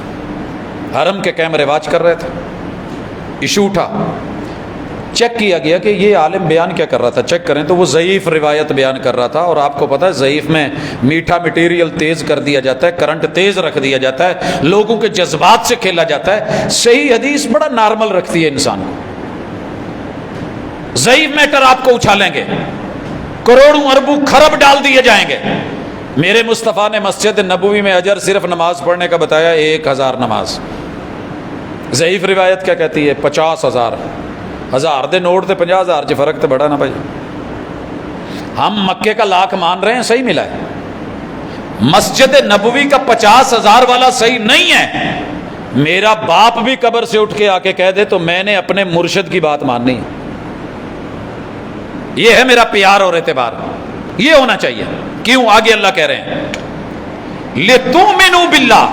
حرم کے کیمرے واچ کر رہے تھے، ایشو اٹھا، چیک کیا گیا کہ یہ عالم بیان کیا کر رہا تھا، چیک کریں تو وہ ضعیف روایت بیان کر رہا تھا، اور آپ کو پتہ ہے ضعیف میں میٹھا مٹیریل تیز کر دیا جاتا ہے، کرنٹ تیز رکھ دیا جاتا ہے، لوگوں کے جذبات سے کھیلا جاتا ہے۔ صحیح حدیث بڑا نارمل رکھتی ہے انسان کو، ضعیف میٹر آپ کو اچھالیں گے، کروڑوں اربوں خرب ڈال دیے جائیں گے۔ میرے مصطفیٰ نے مسجد نبوی میں اجر صرف نماز پڑھنے کا بتایا 1000 نماز۔ ضعیف روایت کیا کہتی ہے 50,000، 1000 دے نوٹ تے 50,000 چ فرق تے بڑا نا بھائی۔ ہم مکے کا لاکھ مان رہے ہیں، صحیح ملا ہے، مسجد نبوی کا 50,000 والا صحیح نہیں ہے۔ میرا باپ بھی قبر سے اٹھ کے آ کے کہہ دے تو میں نے اپنے مرشد کی بات ماننی ہے۔ یہ ہے میرا پیار اور اعتبار، یہ ہونا چاہیے۔ کیوں؟ آگے اللہ کہہ رہے ہیں لِتُؤْمِنُوا بِاللَّهِ،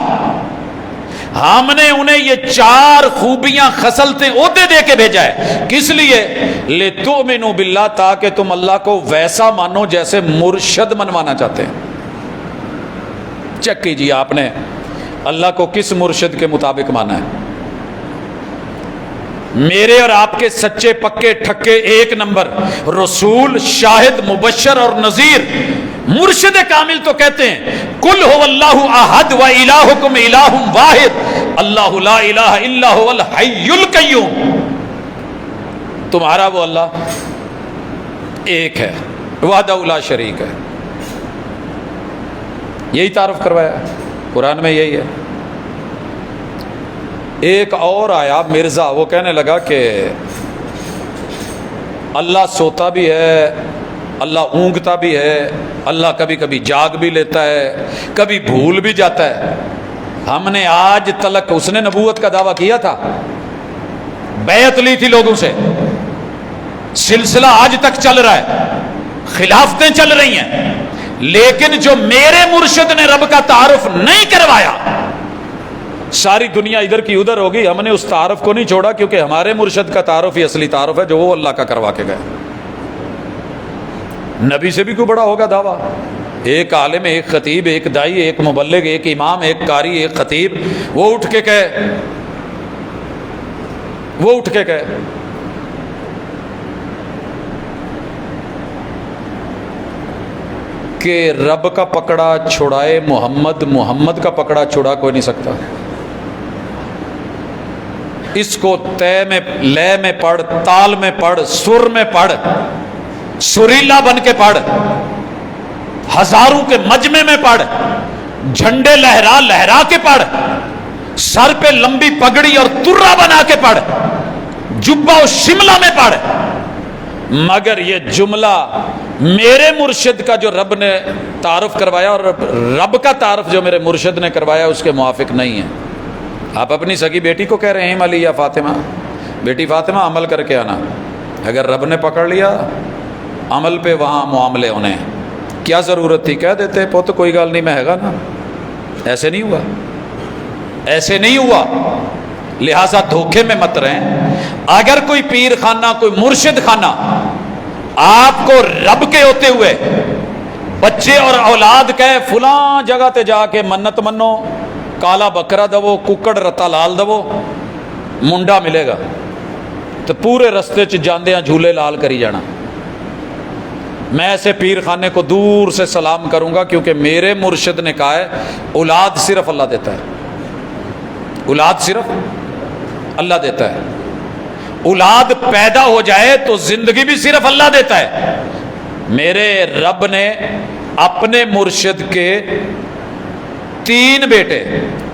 ہم نے انہیں یہ 4 خوبیاں خصلتیں عہدے دے کے بھیجا ہے۔ کس لیے؟ لِتُؤْمِنُوا بِاللَّهِ، تاکہ تم اللہ کو ویسا مانو جیسے مرشد منوانا چاہتے ہیں۔ چیک کیجیے آپ نے اللہ کو کس مرشد کے مطابق مانا ہے۔ میرے اور آپ کے سچے پکے ٹھکے ایک نمبر رسول، شاہد، مبشر اور نذیر، مرشد کامل تو کہتے ہیں قل هو اللہ احد و الہکم الہ واحد اللہ لا الہ الا هو الحی القیوم۔ تمہارا وہ اللہ ایک ہے، وحدہ لا شریک ہے، یہی تعارف کروایا ہے قرآن میں، یہی ہے۔ ایک اور آیا مرزا، وہ کہنے لگا کہ اللہ سوتا بھی ہے، اللہ اونگتا بھی ہے، اللہ کبھی کبھی جاگ بھی لیتا ہے، کبھی بھول بھی جاتا ہے۔ ہم نے آج تلک، اس نے نبوت کا دعویٰ کیا تھا، بیعت لی تھی لوگوں سے، سلسلہ آج تک چل رہا ہے، خلافتیں چل رہی ہیں، لیکن جو میرے مرشد نے رب کا تعارف نہیں کروایا، ساری دنیا ادھر کی ادھر ہوگی، ہم نے اس تعارف کو نہیں چھوڑا، کیونکہ ہمارے مرشد کا تعارف ہی اصلی تعارف ہے جو وہ اللہ کا کروا کے گئے۔ نبی سے بھی کوئی بڑا ہوگا دعویٰ؟ ایک عالم، ایک خطیب، ایک دائی، ایک مبلغ، ایک امام، ایک قاری، ایک خطیب، وہ اٹھ کے کہے کہ رب کا پکڑا چھڑائے محمد، محمد کا پکڑا چھڑا کوئی نہیں سکتا۔ اس کو تے میں، لے میں پڑھ، تال میں پڑھ، سر میں پڑھ، سریلا بن کے پڑھ، ہزاروں کے مجمع میں پڑھ، جھنڈے لہرا لہرا کے پڑھ، سر پہ لمبی پگڑی اور ترا بنا کے پڑھ، جبہ و شملہ میں پڑھ، مگر یہ جملہ میرے مرشد کا جو رب نے تعارف کروایا اور رب کا تعارف جو میرے مرشد نے کروایا اس کے موافق نہیں ہے۔ آپ اپنی سگی بیٹی کو کہہ رہے ہیں علی یا فاطمہ، بیٹی فاطمہ عمل کر کے آنا، اگر رب نے پکڑ لیا عمل پہ وہاں معاملے ہونے، کیا ضرورت تھی؟ کہہ دیتے پوت کوئی گل نہیں، میں ہے گا نا۔ ایسے نہیں ہوا، ایسے نہیں ہوا، لہٰذا دھوکے میں مت رہیں۔ اگر کوئی پیر خانہ، کوئی مرشد خانہ آپ کو رب کے ہوتے ہوئے بچے اور اولاد کہے فلاں جگہ تے جا کے منت منو، کالا بکرا دو، ککڑ رتا لال دو، منڈا ملے گا، تو پورے رستے چ جاندیاں جھولے لال کری جانا۔ میں ایسے پیر خانے کو دور سے سلام کروں گا، کیونکہ میرے مرشد نے کہا ہے اولاد صرف اللہ دیتا ہے، اولاد صرف اللہ دیتا ہے، اولاد پیدا ہو جائے تو زندگی بھی صرف اللہ دیتا ہے۔ میرے رب نے اپنے مرشد کے 3 بیٹے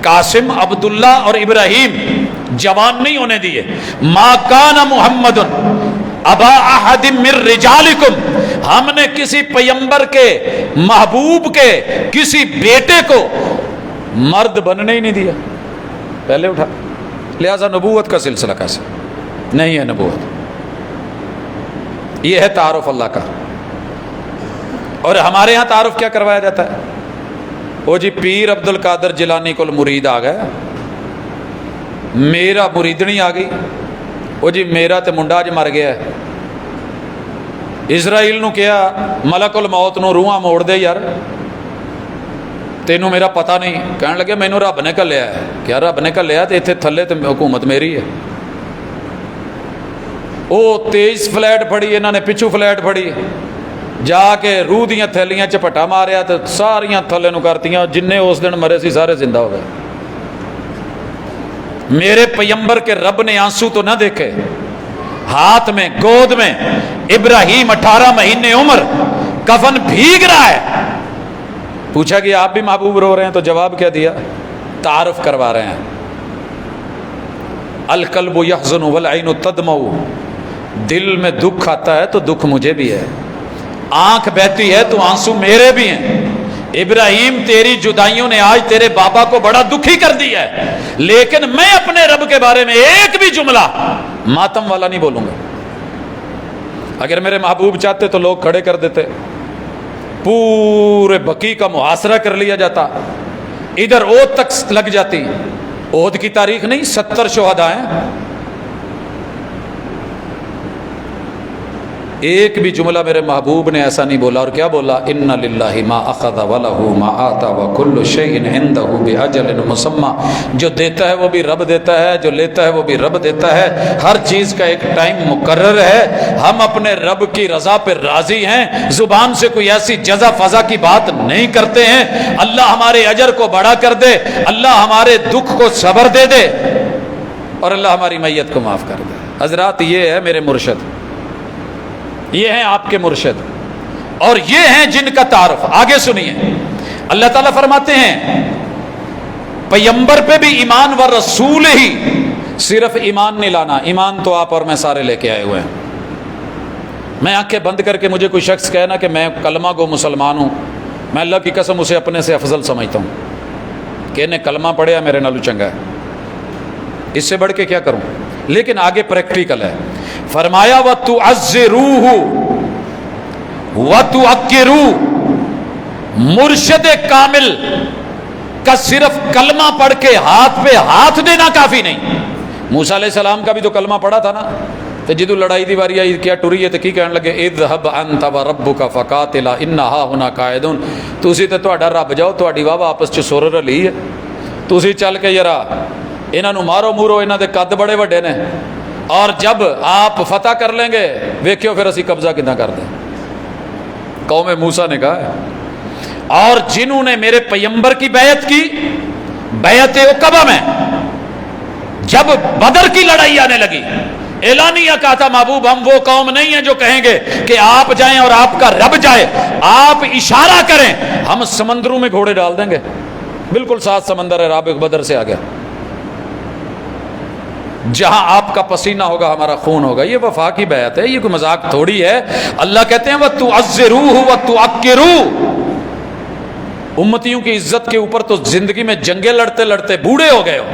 قاسم، عبداللہ اور ابراہیم جوان نہیں ہونے دیے۔ ما کان محمد ابا احد من رجالکم، ہم نے کسی پیمبر کے، محبوب کے کسی بیٹے کو مرد بننے ہی نہیں دیا، پہلے اٹھا، لہذا نبوت کا سلسلہ کیسے؟ نہیں ہے نبوت. یہ ہے تعارف اللہ کا. اور ہمارے ہاں تعارف کیا کروایا جاتا ہے؟ وہ جی پیر عبد القادر جیلانی کو مرید آ گیا, میرا مریدنی آ گئی. وہ جی میرا تے منڈا اج مر گیا ہے. اسرائیل نو کیا ملک الموت نو روحاں موڑ دے یار, تینوں میرا پتہ نہیں. کہنے لگے مینوں رب نے گھلیا ہے. کیا رب نے گھلیا؟ تے اتنے تھلے تے حکومت میری ہے. وہ 23 فلیٹ پھڑی, انہوں نے پچھو فلیٹ پھڑی, جا کے روح دیاں تھیلیاں چپٹا ماریا تو ساریاں تھلے نو کرتیاں. جن اس دن مرے سی سارے زندہ ہو گئے. میرے پیمبر کے رب نے آنسو تو نہ دیکھے, ہاتھ میں گود میں ابراہیم 18 مہینے عمر, کفن بھیگ رہا ہے. پوچھا کہ آپ بھی محبوب رو رہے ہیں؟ تو جواب کیا دیا؟ تعارف کروا رہے ہیں. القلب یحزن والعین تدمع, دل میں دکھ آتا ہے تو دکھ مجھے بھی ہے, آنکھ بہتی ہے تو آنسو میرے بھی ہیں. ابراہیم تیری جدائیوں نے آج تیرے بابا کو بڑا دکھی کر دیا ہے, لیکن میں اپنے رب کے بارے میں ایک بھی جملہ ماتم والا نہیں بولوں گا. اگر میرے محبوب چاہتے تو لوگ کھڑے کر دیتے, پورے بقی کا محاصرہ کر لیا جاتا, ادھر اود تک لگ جاتی. اود کی تاریخ نہیں, 70 شہداء ہیں. ایک بھی جملہ میرے محبوب نے ایسا نہیں بولا. اور کیا بولا؟ ان للہ ما اخذ ولہ ما آتا وکل شیء عندہ باجل مسمى. جو دیتا ہے وہ بھی رب دیتا ہے, جو لیتا ہے وہ بھی رب دیتا ہے. ہر چیز کا ایک ٹائم مقرر ہے. ہم اپنے رب کی رضا پہ راضی ہیں, زبان سے کوئی ایسی جزا فضا کی بات نہیں کرتے ہیں. اللہ ہمارے اجر کو بڑا کر دے, اللہ ہمارے دکھ کو صبر دے دے, اور اللہ ہماری میت کو معاف کر دے. حضرات یہ ہے میرے مرشد, یہ ہیں آپ کے مرشد, اور یہ ہیں جن کا تعارف. آگے سنیے, اللہ تعالیٰ فرماتے ہیں پیمبر پہ بھی ایمان و رسول ہی. صرف ایمان نہیں لانا, ایمان تو آپ اور میں سارے لے کے آئے ہوئے ہیں. میں آنکھیں بند کر کے مجھے کوئی شخص کہنا کہ میں کلمہ گو مسلمان ہوں, میں اللہ کی قسم اسے اپنے سے افضل سمجھتا ہوں کہ انہیں کلمہ پڑھیا میرے نالو چنگا ہے. اس سے بڑھ کے کیا کروں؟ لیکن آگے پریکٹیکل ہے. فرمایا وَتُعَزِّرُوهُ وَتُعَقِّرُوهُ. مرشد کامل کا صرف کلمہ پڑھ کے ہاتھ پہ ہاتھ دینا کافی نہیں. موسیٰ علیہ السلام کا بھی تو کلمہ پڑھا تھا نا, تو جدو لڑائی دی واری آئی کیا ٹری ہے تو کی کہنے لگے اذهب انت وربک فقاتلا انا ہاہنا قاعدون. تسی تے تہاڈا رب جاؤ, تہاڈی واہ آپس چ سر رلی ہے, تسی چل کے یرا انہاں نو مارو مورو, انہاں دے قد بڑے وڈے نے, اور جب آپ فتح کر لیں گے ویکھیو پھر اسی قبضہ کتنا کر دیں. قوم موسیٰ نے کہا ہے. اور جنہوں نے میرے پیمبر کی بیعت کی, بیعت عقبہ میں جب بدر کی لڑائی آنے لگی, اعلانیہ کہا تھا محبوب ہم وہ قوم نہیں ہیں جو کہیں گے کہ آپ جائیں اور آپ کا رب جائے, آپ اشارہ کریں ہم سمندروں میں گھوڑے ڈال دیں گے. بالکل ساتھ سمندر ہے, رابق بدر سے آ گیا. جہاں آپ کا پسینہ ہوگا ہمارا خون ہوگا. یہ وفا کی بیعت ہے, یہ کوئی مذاق تھوڑی ہے. اللہ کہتے ہیں وَتُعَزِّرُوهُ وَتُعَقِّرُوهُ. امتیوں کی عزت کے اوپر تو زندگی میں جنگیں لڑتے لڑتے بوڑھے ہو گئے ہو.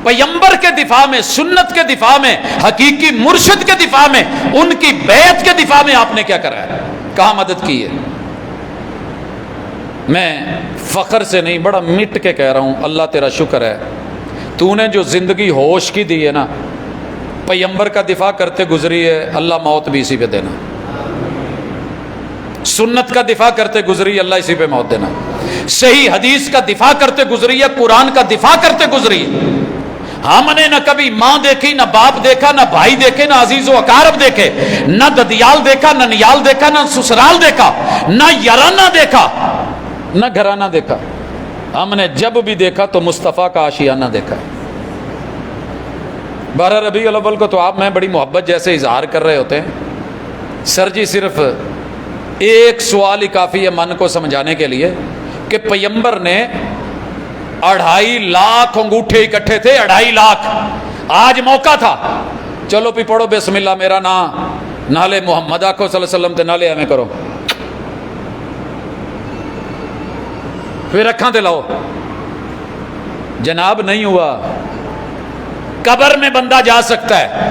پیمبر کے دفاع میں, سنت کے دفاع میں, حقیقی مرشد کے دفاع میں, ان کی بیعت کے دفاع میں آپ نے کیا کرا ہے, کہاں مدد کی ہے؟ میں فخر سے نہیں, بڑا مٹ کے کہہ رہا ہوں, اللہ تیرا شکر ہے تو نے جو زندگی ہوش کی دی ہے نا, پیمبر کا دفاع کرتے گزری ہے, اللہ موت بھی اسی پہ دینا. سنت کا دفاع کرتے گزری, اللہ اسی پہ موت دینا. صحیح حدیث کا دفاع کرتے گزری ہے, قرآن کا دفاع کرتے گزری ہے. ہم نے نہ کبھی ماں دیکھی, نہ باپ دیکھا, نہ بھائی دیکھے, نہ عزیز و اقارب دیکھے, نہ ددیال دیکھا, نہ نیال دیکھا, نہ سسرال دیکھا, نہ یارانہ دیکھا, نہ گھرانہ دیکھا. ہم نے جب بھی دیکھا تو مصطفیٰ کا آشیانہ دیکھا. 12 ربیع الاول کو تو آپ میں بڑی محبت جیسے اظہار کر رہے ہوتے ہیں. سر جی صرف ایک سوال ہی کافی ہے من کو سمجھانے کے لیے کہ پیمبر نے 2.5 لاکھ انگوٹھے اکٹھے تھے, 2.5 لاکھ. آج موقع تھا, چلو بھی پڑھو بسم اللہ میرا نام, نالے محمد آکھو صلی اللہ علیہ وسلم تے نالے ہمیں کرو, پھر اکھاں تے لاؤ. جناب نہیں ہوا. قبر میں بندہ جا سکتا ہے,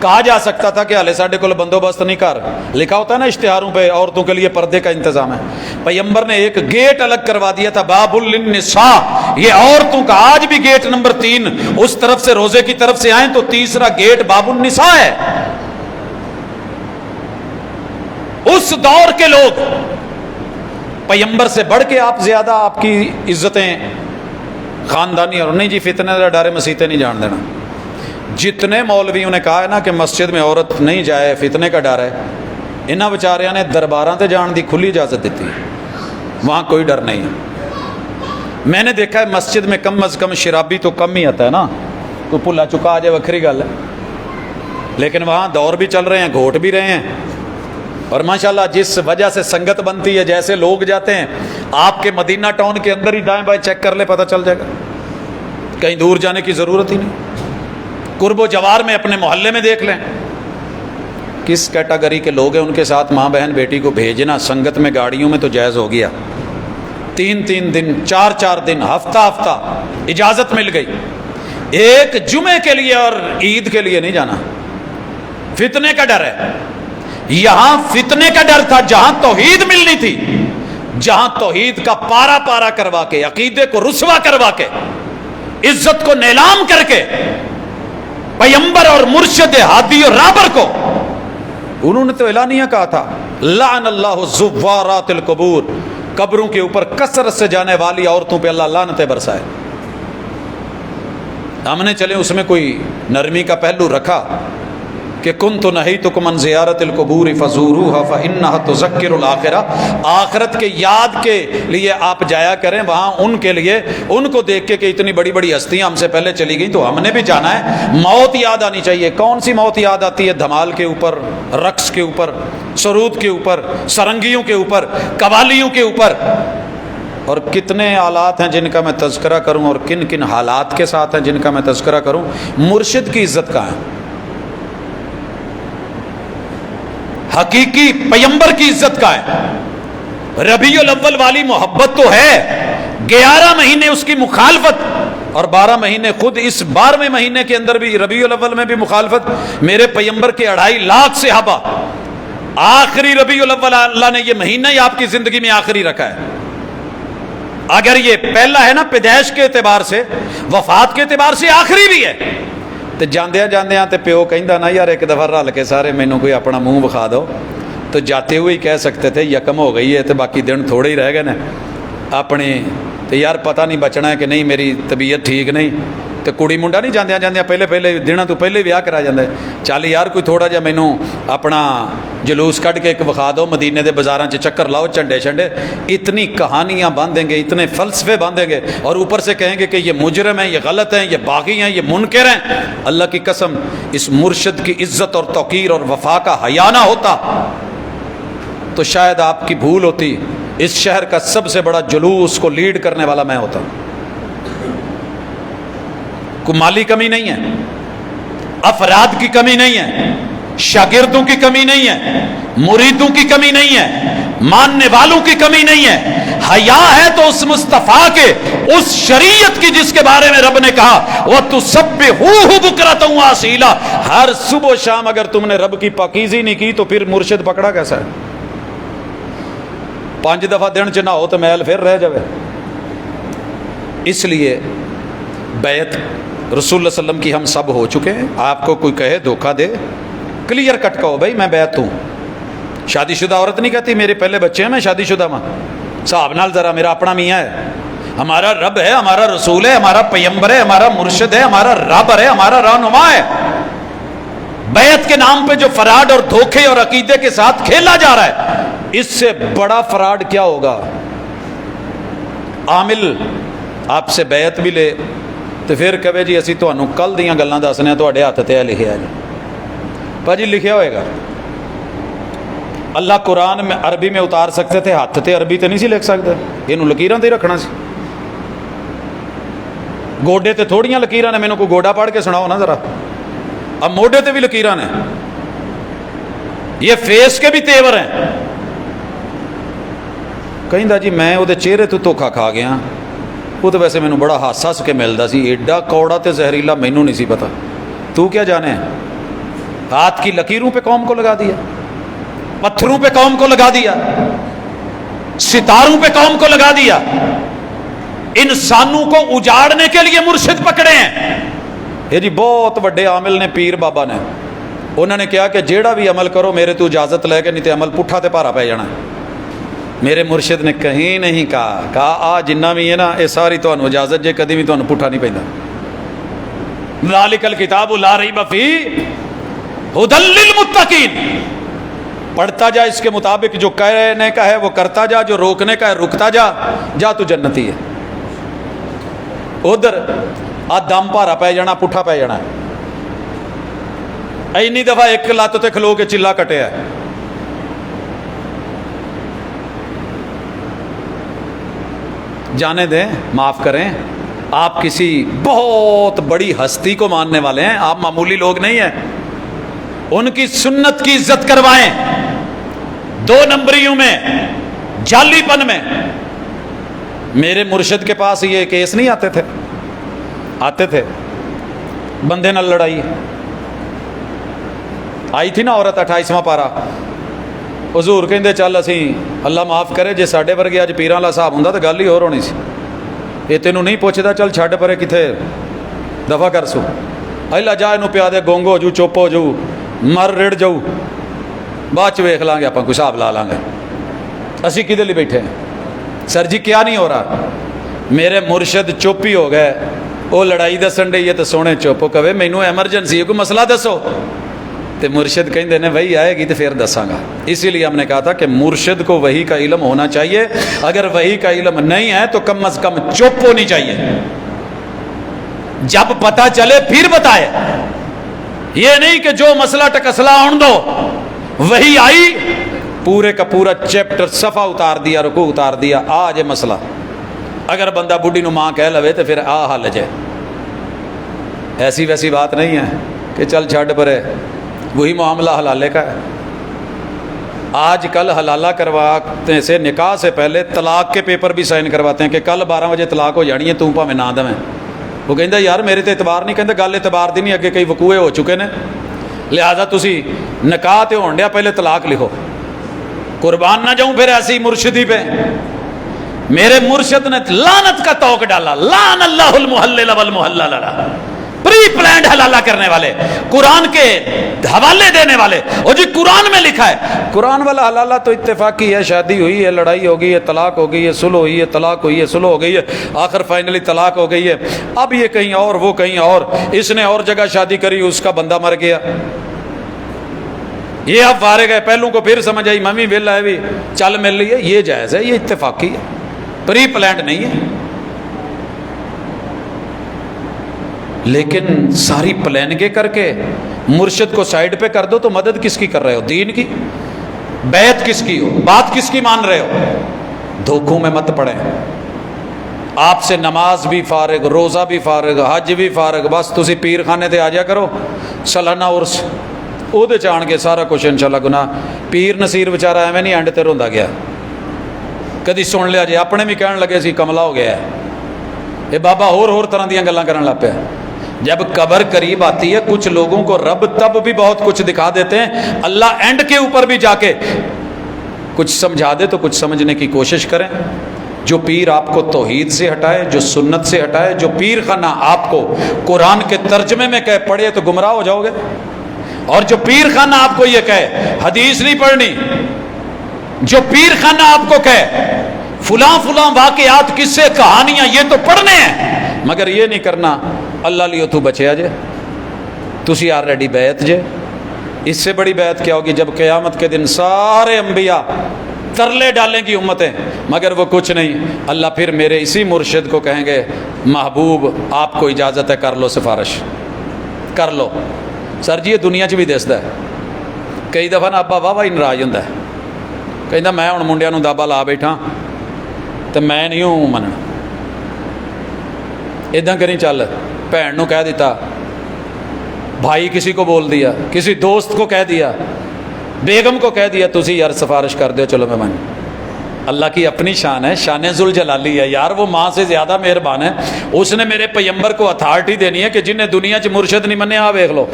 کہا جا سکتا تھا کہ ہلے ساڈے کول بندوبست نہیں کر، لکھا ہوتا ہے نا اشتہاروں پہ عورتوں کے لیے پردے کا انتظام ہے، پیغمبر نے ایک گیٹ الگ کروا دیا تھا، باب للنساء، یہ عورتوں کا آج بھی گیٹ نمبر 3 اس طرف سے روزے کی طرف سے آئیں تو تیسرا گیٹ باب النساء ہے۔ اس دور کے لوگ پیغمبر سے بڑھ کے آپ زیادہ آپ کی عزتیں خاندانی، اور نہیں جی فتنے کا ڈر ہے مسیطیں نہیں جان دینا۔ جتنے مولویوں نے کہا ہے نا کہ مسجد میں عورت نہیں جائے فتنے کا ڈر ہے، انہاں بیچاریاں نے درباراں تے جان دی کھلی اجازت دیتی ہے، وہاں کوئی ڈر نہیں ہے۔ میں نے دیکھا ہے مسجد میں کم از کم شرابی تو کم ہی آتا ہے نا، کوئی بھلا چکا آ جائے وکھری گل ہے، لیکن وہاں دور بھی چل رہے ہیں، گھوٹ بھی رہے ہیں، اور ماشاءاللہ جس وجہ سے سنگت بنتی ہے، جیسے لوگ جاتے ہیں، آپ کے مدینہ ٹاؤن کے اندر ہی دائیں بائیں چیک کر لے پتہ چل جائے گا، کہیں دور جانے کی ضرورت ہی نہیں۔ قرب و جوار میں اپنے محلے میں دیکھ لیں کس کیٹاگری کے لوگ ہیں، ان کے ساتھ ماں بہن بیٹی کو بھیجنا سنگت میں گاڑیوں میں تو جائز ہو گیا، 3 دن 4 دن ہفتہ اجازت مل گئی، ایک جمعے کے لیے اور عید کے لیے نہیں جانا۔ فتنے کا ڈر ہے، یہاں فتنے کا ڈر تھا جہاں توحید ملنی تھی، جہاں توحید کا پارا پارا کروا کے، عقیدے کو رسوا کروا کے، عزت کو نیلام کر کے، پیغمبر اور مرشد ہادی اور رابر کو انہوں نے تو اعلانیہ کہا تھا، لعن اللہ زوارات القبور، قبروں کے اوپر کثرت سے جانے والی عورتوں پہ اللہ لعنتیں برسائے۔ ہم نے چلے اس میں کوئی نرمی کا پہلو رکھا کہ کنت نہیتکم عن زیارت القبور فزوروها فانها تذکر الآخرہ، آخرت کے یاد کے لیے آپ جایا کریں وہاں، ان کے لیے، ان کو دیکھ کے کہ اتنی بڑی بڑی ہستیاں ہم سے پہلے چلی گئیں تو ہم نے بھی جانا ہے۔ موت یاد آنی چاہیے۔ کون سی موت یاد آتی ہے؟ دھمال کے اوپر، رقص کے اوپر، سرود کے اوپر، سرنگیوں کے اوپر، قوالیوں کے اوپر، اور کتنے آلات ہیں جن کا میں تذکرہ کروں اور کن کن حالات کے ساتھ ہیں جن کا میں تذکرہ کروں۔ مرشد کی عزت کہاں ہے؟ حقیقی پیغمبر کی عزت کا ہے۔ ربیع الاول والی محبت تو ہے، 11 مہینے اس کی مخالفت، اور 12 مہینے خود اس 12ویں مہینے کے اندر بھی ربیع الاول میں بھی مخالفت۔ میرے پیغمبر کے 2.5 لاکھ صحابہ، آخری ربیع الاول اللہ نے یہ مہینہ ہی آپ کی زندگی میں آخری رکھا ہے۔ اگر یہ پہلا ہے نا پیدائش کے اعتبار سے، وفات کے اعتبار سے آخری بھی ہے، تو جاندیا جاندیا تے پیو کہندا نا یار ایک دفعہ رل کے سارے مینوں کوئی اپنا منہ بکھا دو، تو جاتے ہوئے ہی کہہ سکتے تھے یکم ہو گئی ہے تو باقی دن تھوڑے ہی رہ گئے نا اپنے، تو یار پتہ نہیں بچنا ہے کہ نہیں میری طبیعت ٹھیک نہیں، تو کڑی منڈا نہیں جاندیا جاندیا پہلے دنوں تو پہلے ویاہ کرا جاندے، چل یار کوئی تھوڑا جا مینوں اپنا جلوس کٹ کے ایک بخا دو، مدینے دے بازاراں چ چکر لاؤ چنڈے چھنڈے، اتنی کہانیاں باندھیں گے، اتنے فلسفے باندھیں گے، اور اوپر سے کہیں گے کہ یہ مجرم ہیں، یہ غلط ہیں، یہ باغی ہیں، یہ منکر ہیں۔ اللہ کی قسم اس مرشد کی عزت اور توقیر اور وفا کا حیا نہ ہوتا تو شاید آپ کی بھول ہوتی، اس شہر کا سب سے بڑا جلوس کو لیڈ کرنے والا میں ہوتا۔ کوئی مالی کمی نہیں ہے، افراد کی کمی نہیں ہے، شاگردوں کی کمی نہیں ہے، مریدوں کی کمی نہیں ہے، ماننے والوں کی کمی نہیں ہے، حیا ہے تو اس مصطفیٰ کے، اس شریعت کی جس کے بارے میں رب نے کہا وَتُسَبِّحُوهُ بُكْرَةً وَأَصِيلًا، ہر صبح و شام اگر تم نے رب کی پاکیزی نہیں کی تو پھر مرشد پکڑا کیسا ہے؟ 5 دفعہ دن چ نہ ہو تو میل پھر رہ جائے۔ اس لیے بیعت رسول اللہ صلی اللہ علیہ وسلم کی ہم سب ہو چکے ہیں۔ آپ کو کوئی کہے دھوکہ دے، کلیئر کٹ کہو بھائی میں بیعت ہوں۔ شادی شدہ عورت نہیں کہتی میرے پہلے بچے ہیں میں شادی شدہ ماں، صاحب نال ذرا میرا اپنا میاں ہے، ہمارا رب ہے، ہمارا رسول ہے، ہمارا پیغمبر ہے، ہمارا مرشد ہے، ہمارا رابر ہے، ہمارا رہنما ہے۔ بیعت کے نام پہ جو فراڈ اور دھوکے اور عقیدے کے ساتھ کھیلا جا رہا ہے، اس سے بڑا فراڈ کیا ہوگا؟ عامل آپ سے بیعت بھی لے تو پھر کہے جی اسی تانوں کل دیاں گلاں دسنے تہاڈے ہاتھ تے لکھیا جی، بھاجی لکھیا ہوئے گا۔ اللہ قرآن میں عربی میں اتار سکتے تھے، ہاتھ تے عربی تے نہیں سی لکھ سکتے، اینوں لکیراں تے ہی رکھنا سی۔ گوڈے تے تھوڑیاں لکیراں نے، مینوں کوئی گوڈا پڑھ کے سناؤ نا ذرا، اب موڈے تے بھی لکیراں نے، یہ فیس کے بھی تیور ہیں۔ کہندا جی میں وہ چہرے تو دھوکھا کھا گیا، وہ تو ویسے مینوں بڑا ہس ہس کے ملدا سی، ایڈا کوڑا تے زہریلا مینوں نہیں سی پتا، تو کیا جانے ہاتھ کی لکیروں پہ قوم کو لگا دیا، پتھروں پہ قوم کو لگا دیا، ستاروں پہ قوم کو لگا دیا، انسانوں کو اجاڑنے کے لیے مرشد پکڑے ہیں۔ یہ جی بہت بڑے عامل نے پیر بابا نے، انہوں نے کہا کہ جیڑا بھی عمل کرو میرے تو اجازت لے کے، نہیں تے عمل پٹھا تے پارا پہ جانا ہے۔ میرے مرشد نے کہیں نہیں کہا آ جنہ بھی ہے نا یہ ساری تمہیں اجازت جے، کدی بھی تمہیں پٹھا نہیں پیندا۔ ذالک الکتاب لا ریب فیہ ھدی للمتقین، پڑھتا جا اس کے مطابق، جو کہنے کا ہے وہ کرتا جا، جو روکنے کا ہے رکتا جا، جا تو جنتی ہے۔ ادھر آ دم پارا پہ جانا، پٹھا پہ جانا ہے۔ اینی دفعہ ایک لت تے کھلو کے چلا کٹیا ہے۔ جانے دیں، معاف کریں، آپ کسی بہت بڑی ہستی کو ماننے والے ہیں، آپ معمولی لوگ نہیں ہیں۔ ان کی سنت کی عزت کروائیں، دو نمبریوں میں، جعلی پن میں۔ میرے مرشد کے پاس یہ کیس نہیں آتے تھے، آتے تھے، بندے نال لڑائی آئی تھی نا، عورت 28واں پارا، حضور کہندے چل اسی اللہ معاف کرے جے ساڈے ورگے اج پیراں والا صاحب ہوندا تے گل ہی ہور ہونی سی۔ یہ تینوں نہیں پوچھدا، چل چھڈ پرے کتے دفع کر سو، اللہ جا اینوں پیا دے، گونگ ہو جو، چپ ہو جو، مر رڑ جاؤ، بعد چ ویکھ لیں گے، اپاں کوئی حساب لا لیں گے۔ اسی کدے لیے بیٹھے ہیں؟ سر جی کیا نہیں ہو رہا؟ میرے مرشد چپ ہی ہو گئے، وہ لڑائی دسن ڈی ہے تو سونے چپ ہو، کہے مینوں ایمرجنسی ہے، کوئی مسئلہ دسو۔ تو مرشد کہندے نے وہی آئے گی تو پھر دساں گا۔ اسی لیے ہم نے کہا تھا کہ مرشد کو وحی کا علم ہونا چاہیے، اگر وحی کا علم نہیں ہے تو کم از کم چپ ہونی چاہیے، جب پتہ چلے پھر بتائے۔ یہ نہیں کہ جو مسئلہ ٹکسلا ہون دو، وحی آئی پورے کا پورا چیپٹر صفحہ اتار دیا، رکوع اتار دیا، آج مسئلہ اگر بندہ بڈھی نو ماں کہہ لوے تو پھر آ حل جائے۔ ایسی ویسی بات نہیں ہے کہ چل چھڈ پرے، وہی معاملہ حلالے کا ہے۔ آج کل حلالہ کرواتے سے نکاح سے پہلے طلاق کے پیپر بھی سائن کرواتے ہیں کہ کل 12 بجے طلاق ہو جانی ہے، تو پاویں نہ دیں۔ وہ کہندا یار میرے تے اعتبار نہیں، کہندا گل اعتبار دی نہیں، اگے کئی وقوعے ہو چکے نے، لہذا تسی نکاح تے ہون ڈیا پہلے طلاق لکھو۔ قربان نہ جاؤں پھر ایسی مرشدی پہ۔ میرے مرشد نے لعنت کا توق ڈالا، لعن اللہ المحلل والمحلل، پری پلانڈ حلالہ کرنے والے، قرآن کے حوالے دینے والے۔ اور جی قرآن میں لکھا ہے، قرآن والا حلالہ تو اتفاقی ہے، شادی ہوئی ہے، لڑائی ہو گئی ہے، طلاق ہو گئی ہے، صلح ہوئی ہے، طلاق ہوئی ہے، صلح ہو گئی ہے، آخر فائنلی طلاق ہو گئی ہے۔ اب یہ کہیں اور، وہ کہیں اور، اس نے اور جگہ شادی کری، اس کا بندہ مر گیا، یہ اب فارغ ہے، پہلوں کو پھر سمجھ آئی ممی ویلا ہے بھی چل مل رہی ہے، یہ جائز ہے، یہ اتفاقی ہے، پری پلانڈ نہیں ہے۔ لیکن ساری پلاننگیں کر کے مرشد کو سائیڈ پہ کر دو تو مدد کس کی کر رہے ہو؟ دین کی؟ بیعت کس کی ہو؟ بات کس کی مان رہے ہو؟ دھوکوں میں مت پڑیں۔ آپ سے نماز بھی فارغ، روزہ بھی فارغ، حج بھی فارغ، بس تسی پیر خانے تے آ جا کرو، سالانہ عرس وہ چان کے سارا کچھ انشاءاللہ گناہ۔ پیر نصیر بیچارہ ایویں نہیں اینڈ تے روندا گیا، کدی سن لیا جی اپنے بھی کہن لگے سی کملا ہو گیا ہے، یہ بابا ہور طرح دیاں گلاں کرن لگ پیا۔ جب قبر قریب آتی ہے کچھ لوگوں کو رب تب بھی بہت کچھ دکھا دیتے ہیں، اللہ اینڈ کے اوپر بھی جا کے کچھ سمجھا دے تو کچھ سمجھنے کی کوشش کریں۔ جو پیر آپ کو توحید سے ہٹائے، جو سنت سے ہٹائے، جو پیر خانہ آپ کو قرآن کے ترجمے میں کہے پڑھے تو گمراہ ہو جاؤ گے، اور جو پیر خانہ آپ کو یہ کہے حدیث نہیں پڑھنی، جو پیر خانہ آپ کو کہے فلاں فلاں واقعات، قصے، کہانیاں یہ تو پڑھنے ہیں، مگر یہ نہیں کرنا اللہ لیو تو بچیا جے، تسی آلریڈی بیعت جے۔ اس سے بڑی بیعت کیا ہوگی جب قیامت کے دن سارے انبیاء ترلے ڈالیں گی امتیں، مگر وہ کچھ نہیں، اللہ پھر میرے اسی مرشد کو کہیں گے محبوب آپ کو اجازت ہے کر لو سفارش، کر لو۔ سر جی یہ دنیا چ بھی دسدا ہے، کئی دفعہ نا ابا واہ واہ ناراض ہوندا ہے، کہندا میں ہن منڈیاں نوں دابا لا بیٹھا تو میں نہیں ہوں مننا، اداں کریں چل، بھن نو کہہ دیتا، بھائی کسی کو بول دیا، کسی دوست کو کہہ دیا، بیگم کو کہہ دیا، تسی یار سفارش کر دو، چلو میں مان۔ اللہ کی اپنی شان ہے، شان ذوالجلالی ہے یار، وہ ماں سے زیادہ مہربان ہے، اس نے میرے پیغمبر کو اتھارٹی دینی ہے کہ جنہیں دنیا چ مرشد نہیں منے، آ ویکھ لو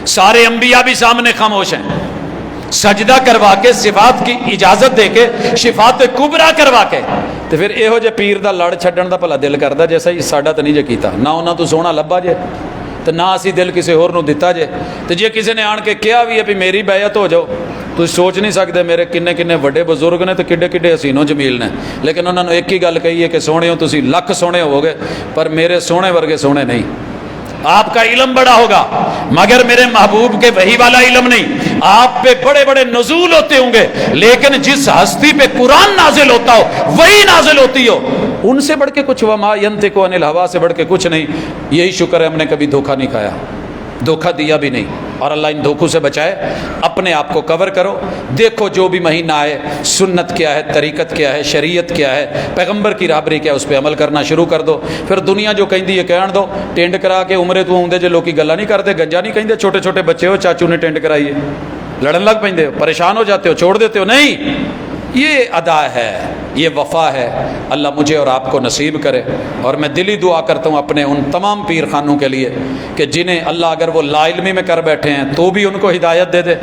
سارے انبیاء بھی سامنے خاموش ہیں، سجدہ کروا کے صفات کی اجازت دے کے شفاعت کبریٰ کروا کے تے پھر یہو جے پیر دا لڑ چھڈن دا بھلا دل کردا جیسا ہی ساڈا تے نہیں جے کیتا، نہ انہاں تو سونا لبا جے تے نہ اسی دل کسی ہور نو دتا جے، تے جے کسی نے آن کے کہا بھی ہے بھی میری بیعت ہو جاؤ، تو سوچ نہیں سکتے میرے کنے کنے وڈے بزرگ نے تے کڈے کڈے حسین و جمیل نے، لیکن انہوں نے ایک ہی گل کہی ہے کہ سونے ہو تسی لکھ سونے ہو گے پر میرے سونے ورگے سونے نہیں۔ آپ کا علم بڑا ہوگا مگر میرے محبوب کے وحی والا علم نہیں، آپ پہ بڑے بڑے نزول ہوتے ہوں گے لیکن جس ہستی پہ قرآن نازل ہوتا ہو وہی نازل ہوتی ہو، ان سے بڑھ کے کچھ وما ینطق عن الہوا سے بڑھ کے کچھ نہیں۔ یہی شکر ہے ہم نے کبھی دھوکہ نہیں کھایا، دھوکہ دیا بھی نہیں، اور اللہ ان دھوکوں سے بچائے۔ اپنے آپ کو کور کرو، دیکھو جو بھی مہینہ آئے سنت کیا ہے، طریقت کیا ہے، شریعت کیا ہے، پیغمبر کی رہبری کیا ہے، اس پہ عمل کرنا شروع کر دو۔ پھر دنیا جو کہندی ہے کہن دو، ٹینڈ کرا کے عمرے تو ہوندے جے لوکی گلا نہیں کرتے، گنجا نہیں کہندے، چھوٹے چھوٹے بچے ہو چاچو نے ٹینڈ کرائی ہے، لڑن لگ پیندے ہو، پریشان ہو جاتے ہو، چھوڑ دیتے ہو، نہیں، یہ ادا ہے، یہ وفا ہے۔ اللہ مجھے اور آپ کو نصیب کرے، اور میں دلی دعا کرتا ہوں اپنے ان تمام پیر خانوں کے لیے کہ جنہیں اللہ اگر وہ لا علمی میں کر بیٹھے ہیں تو بھی ان کو ہدایت دے دے،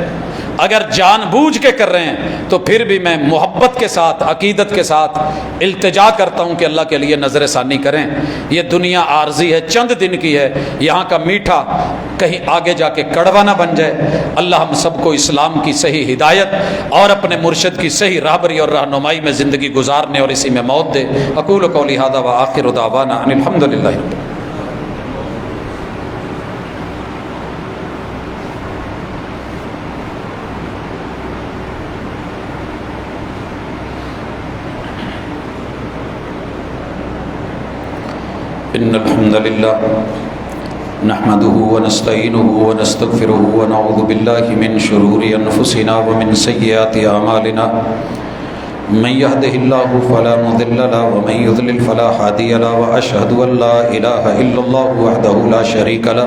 اگر جان بوجھ کے کر رہے ہیں تو پھر بھی میں محبت کے ساتھ عقیدت کے ساتھ التجا کرتا ہوں کہ اللہ کے لیے نظر ثانی کریں۔ یہ دنیا عارضی ہے، چند دن کی ہے، یہاں کا میٹھا کہیں آگے جا کے کڑوا نہ بن جائے۔ اللہ ہم سب کو اسلام کی صحیح ہدایت اور اپنے مرشد کی صحیح رہبری اور رہنمائی میں زندگی گزارنے اور اسی میں موت دے۔ اقول قولی ھذا وآخر دعوانا ان الحمد للہ۔ ان الحمد للہ نحمده ونستعینه ونستغفره ونعوذ باللہ من شرور انفسنا ومن سیئات اعمالنا من يهده الله فلا مضل له ومن يضلل فلا هادي له واشهد ان لا اله الا الله وحده لا شريك له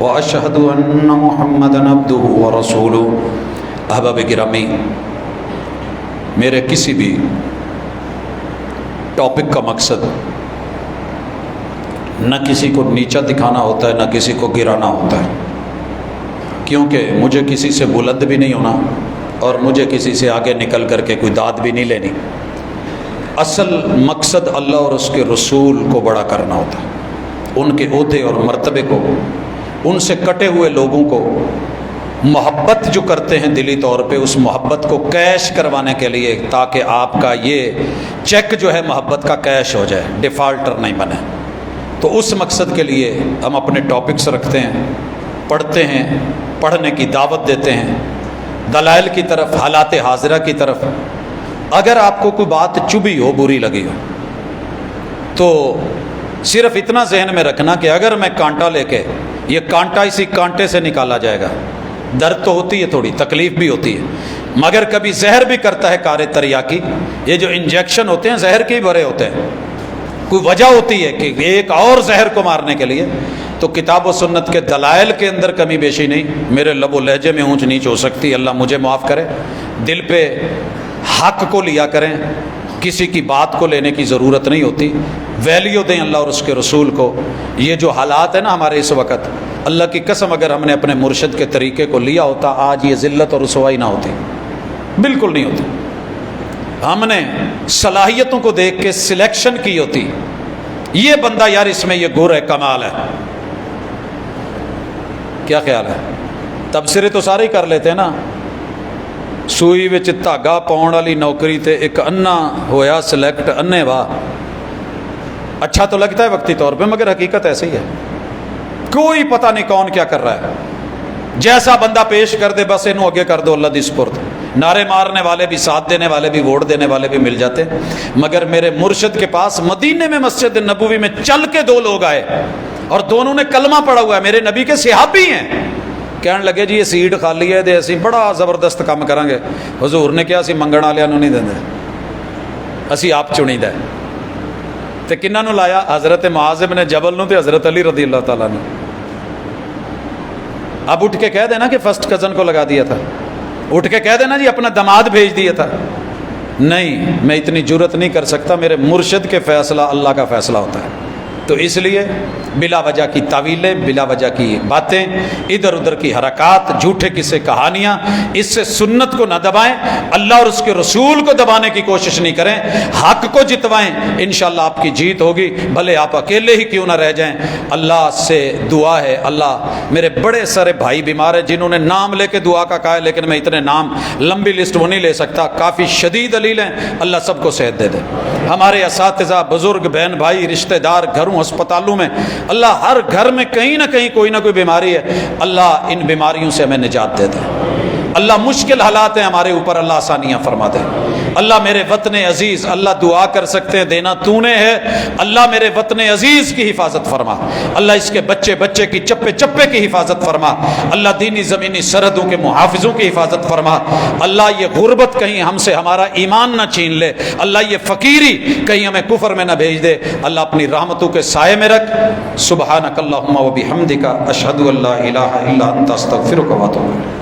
واشهد ان محمدا عبده ورسوله۔ احباب گرامی، میرے کسی بھی ٹاپک کا مقصد نہ کسی کو نیچا دکھانا ہوتا ہے نہ کسی کو گرانا ہوتا ہے، کیونکہ مجھے کسی سے بلند بھی نہیں ہونا اور مجھے کسی سے آگے نکل کر کے کوئی داد بھی نہیں لینی۔ اصل مقصد اللہ اور اس کے رسول کو بڑا کرنا ہوتا ہے، ان کے عہدے اور مرتبے کو، ان سے کٹے ہوئے لوگوں کو محبت جو کرتے ہیں دلی طور پہ، اس محبت کو کیش کروانے کے لیے، تاکہ آپ کا یہ چیک جو ہے محبت کا کیش ہو جائے، ڈیفالٹر نہیں بنے۔ تو اس مقصد کے لیے ہم اپنے ٹاپکس رکھتے ہیں، پڑھتے ہیں، پڑھنے کی دعوت دیتے ہیں، دلائل کی طرف، حالات حاضرہ کی طرف۔ اگر آپ کو کوئی بات چبھی ہو، بری لگی ہو، تو صرف اتنا ذہن میں رکھنا کہ اگر میں کانٹا لے کے، یہ کانٹا اسی کانٹے سے نکالا جائے گا، درد تو ہوتی ہے، تھوڑی تکلیف بھی ہوتی ہے، مگر کبھی زہر بھی کرتا ہے کار تریاکی۔ یہ جو انجیکشن ہوتے ہیں زہر کے ہی بھرے ہوتے ہیں، کوئی وجہ ہوتی ہے کہ ایک اور زہر کو مارنے کے لیے۔ تو کتاب و سنت کے دلائل کے اندر کمی بیشی نہیں، میرے لب و لہجے میں اونچ نیچ ہو سکتی، اللہ مجھے معاف کرے۔ دل پہ حق کو لیا کریں، کسی کی بات کو لینے کی ضرورت نہیں ہوتی، ویلیو دیں اللہ اور اس کے رسول کو۔ یہ جو حالات ہیں نا ہمارے اس وقت، اللہ کی قسم اگر ہم نے اپنے مرشد کے طریقے کو لیا ہوتا آج یہ ذلت اور رسوائی نہ ہوتی، بالکل نہیں ہوتی۔ ہم نے صلاحیتوں کو دیکھ کے سلیکشن کی ہوتی، یہ بندہ یار اس میں یہ گر ہے، کمال ہے۔ کیا خیال ہے؟ تبصرے تو سارے ہی کر لیتے ہیں نا۔ سوئی وچ دھاگا پاؤن والی نوکری تے ایک انا ہویا سلیکٹ، انے واہ، اچھا تو لگتا ہے وقتی طور پہ، مگر حقیقت ایسے ہی ہے، کوئی پتہ نہیں کون کیا کر رہا ہے۔ جیسا بندہ پیش کر دے بس انہوں اگے کر دو اللہ دی سپرد۔ نعرے مارنے والے بھی، ساتھ دینے والے بھی، ووٹ دینے والے بھی مل جاتے، مگر میرے مرشد کے پاس مدینے میں مسجد نبوی میں چل کے دو لوگ آئے اور دونوں نے کلمہ پڑھا ہوا ہے، میرے نبی کے صحابی ہیں۔ کہنے لگے جی یہ سیٹ خالی ہے تے اسی بڑا زبردست کام کریں گے۔ حضور نے کہا اسی منگن والوں نوں نہیں دیندے، اسی آپ چنیدا ہے۔ تے کنہاں نوں لایا؟ حضرت معاذ بن جبل نوں تے حضرت علی رضی اللہ تعالیٰ نے۔ اب اٹھ کے کہہ دینا کہ فرسٹ کزن کو لگا دیا تھا، اٹھ کے کہہ دینا جی اپنا داماد بھیج دیا تھا، نہیں، میں اتنی جرت نہیں کر سکتا، میرے مرشد کے فیصلہ اللہ کا فیصلہ ہوتا ہے۔ تو اس لیے بلا وجہ کی تعویلیں، بلا وجہ کی باتیں، ادھر ادھر کی حرکات، جھوٹے قصے کہانیاں، اس سے سنت کو نہ دبائیں، اللہ اور اس کے رسول کو دبانے کی کوشش نہیں کریں، حق کو جتوائیں، انشاءاللہ آپ کی جیت ہوگی، بھلے آپ اکیلے ہی کیوں نہ رہ جائیں۔ اللہ سے دعا ہے، اللہ میرے بڑے سارے بھائی بیمار ہیں جنہوں نے نام لے کے دعا کا کہا ہے، لیکن میں اتنے نام لمبی لسٹ وہ نہیں لے سکتا، کافی شدید دلیل ہیں، اللہ سب کو صحت دے دے۔ ہمارے اساتذہ، بزرگ، بہن بھائی، رشتہ دار، گھروں، ہسپتالوں میں، اللہ ہر گھر میں کہیں نہ کہیں کوئی نہ کوئی بیماری ہے، اللہ ان بیماریوں سے ہمیں نجات دے دے۔ اللہ مشکل حالات ہیں ہمارے اوپر، اللہ آسانیاں فرما دے۔ اللہ میرے وطن عزیز، اللہ دعا کر سکتے ہیں، دینا تو نے ہے، اللہ میرے وطن عزیز کی حفاظت فرما، اللہ اس کے بچے بچے کی، چپے چپے کی حفاظت فرما، اللہ دینی زمینی سرحدوں کے محافظوں کی حفاظت فرما، اللہ یہ غربت کہیں ہم سے ہمارا ایمان نہ چھین لے، اللہ یہ فقیری کہیں ہمیں کفر میں نہ بھیج دے، اللہ اپنی رحمتوں کے سائے میں رکھ۔ سبحانک اللہم و بحمدک، اشہد ان لا الہ الا انت، استغفرک و اتوب الیک۔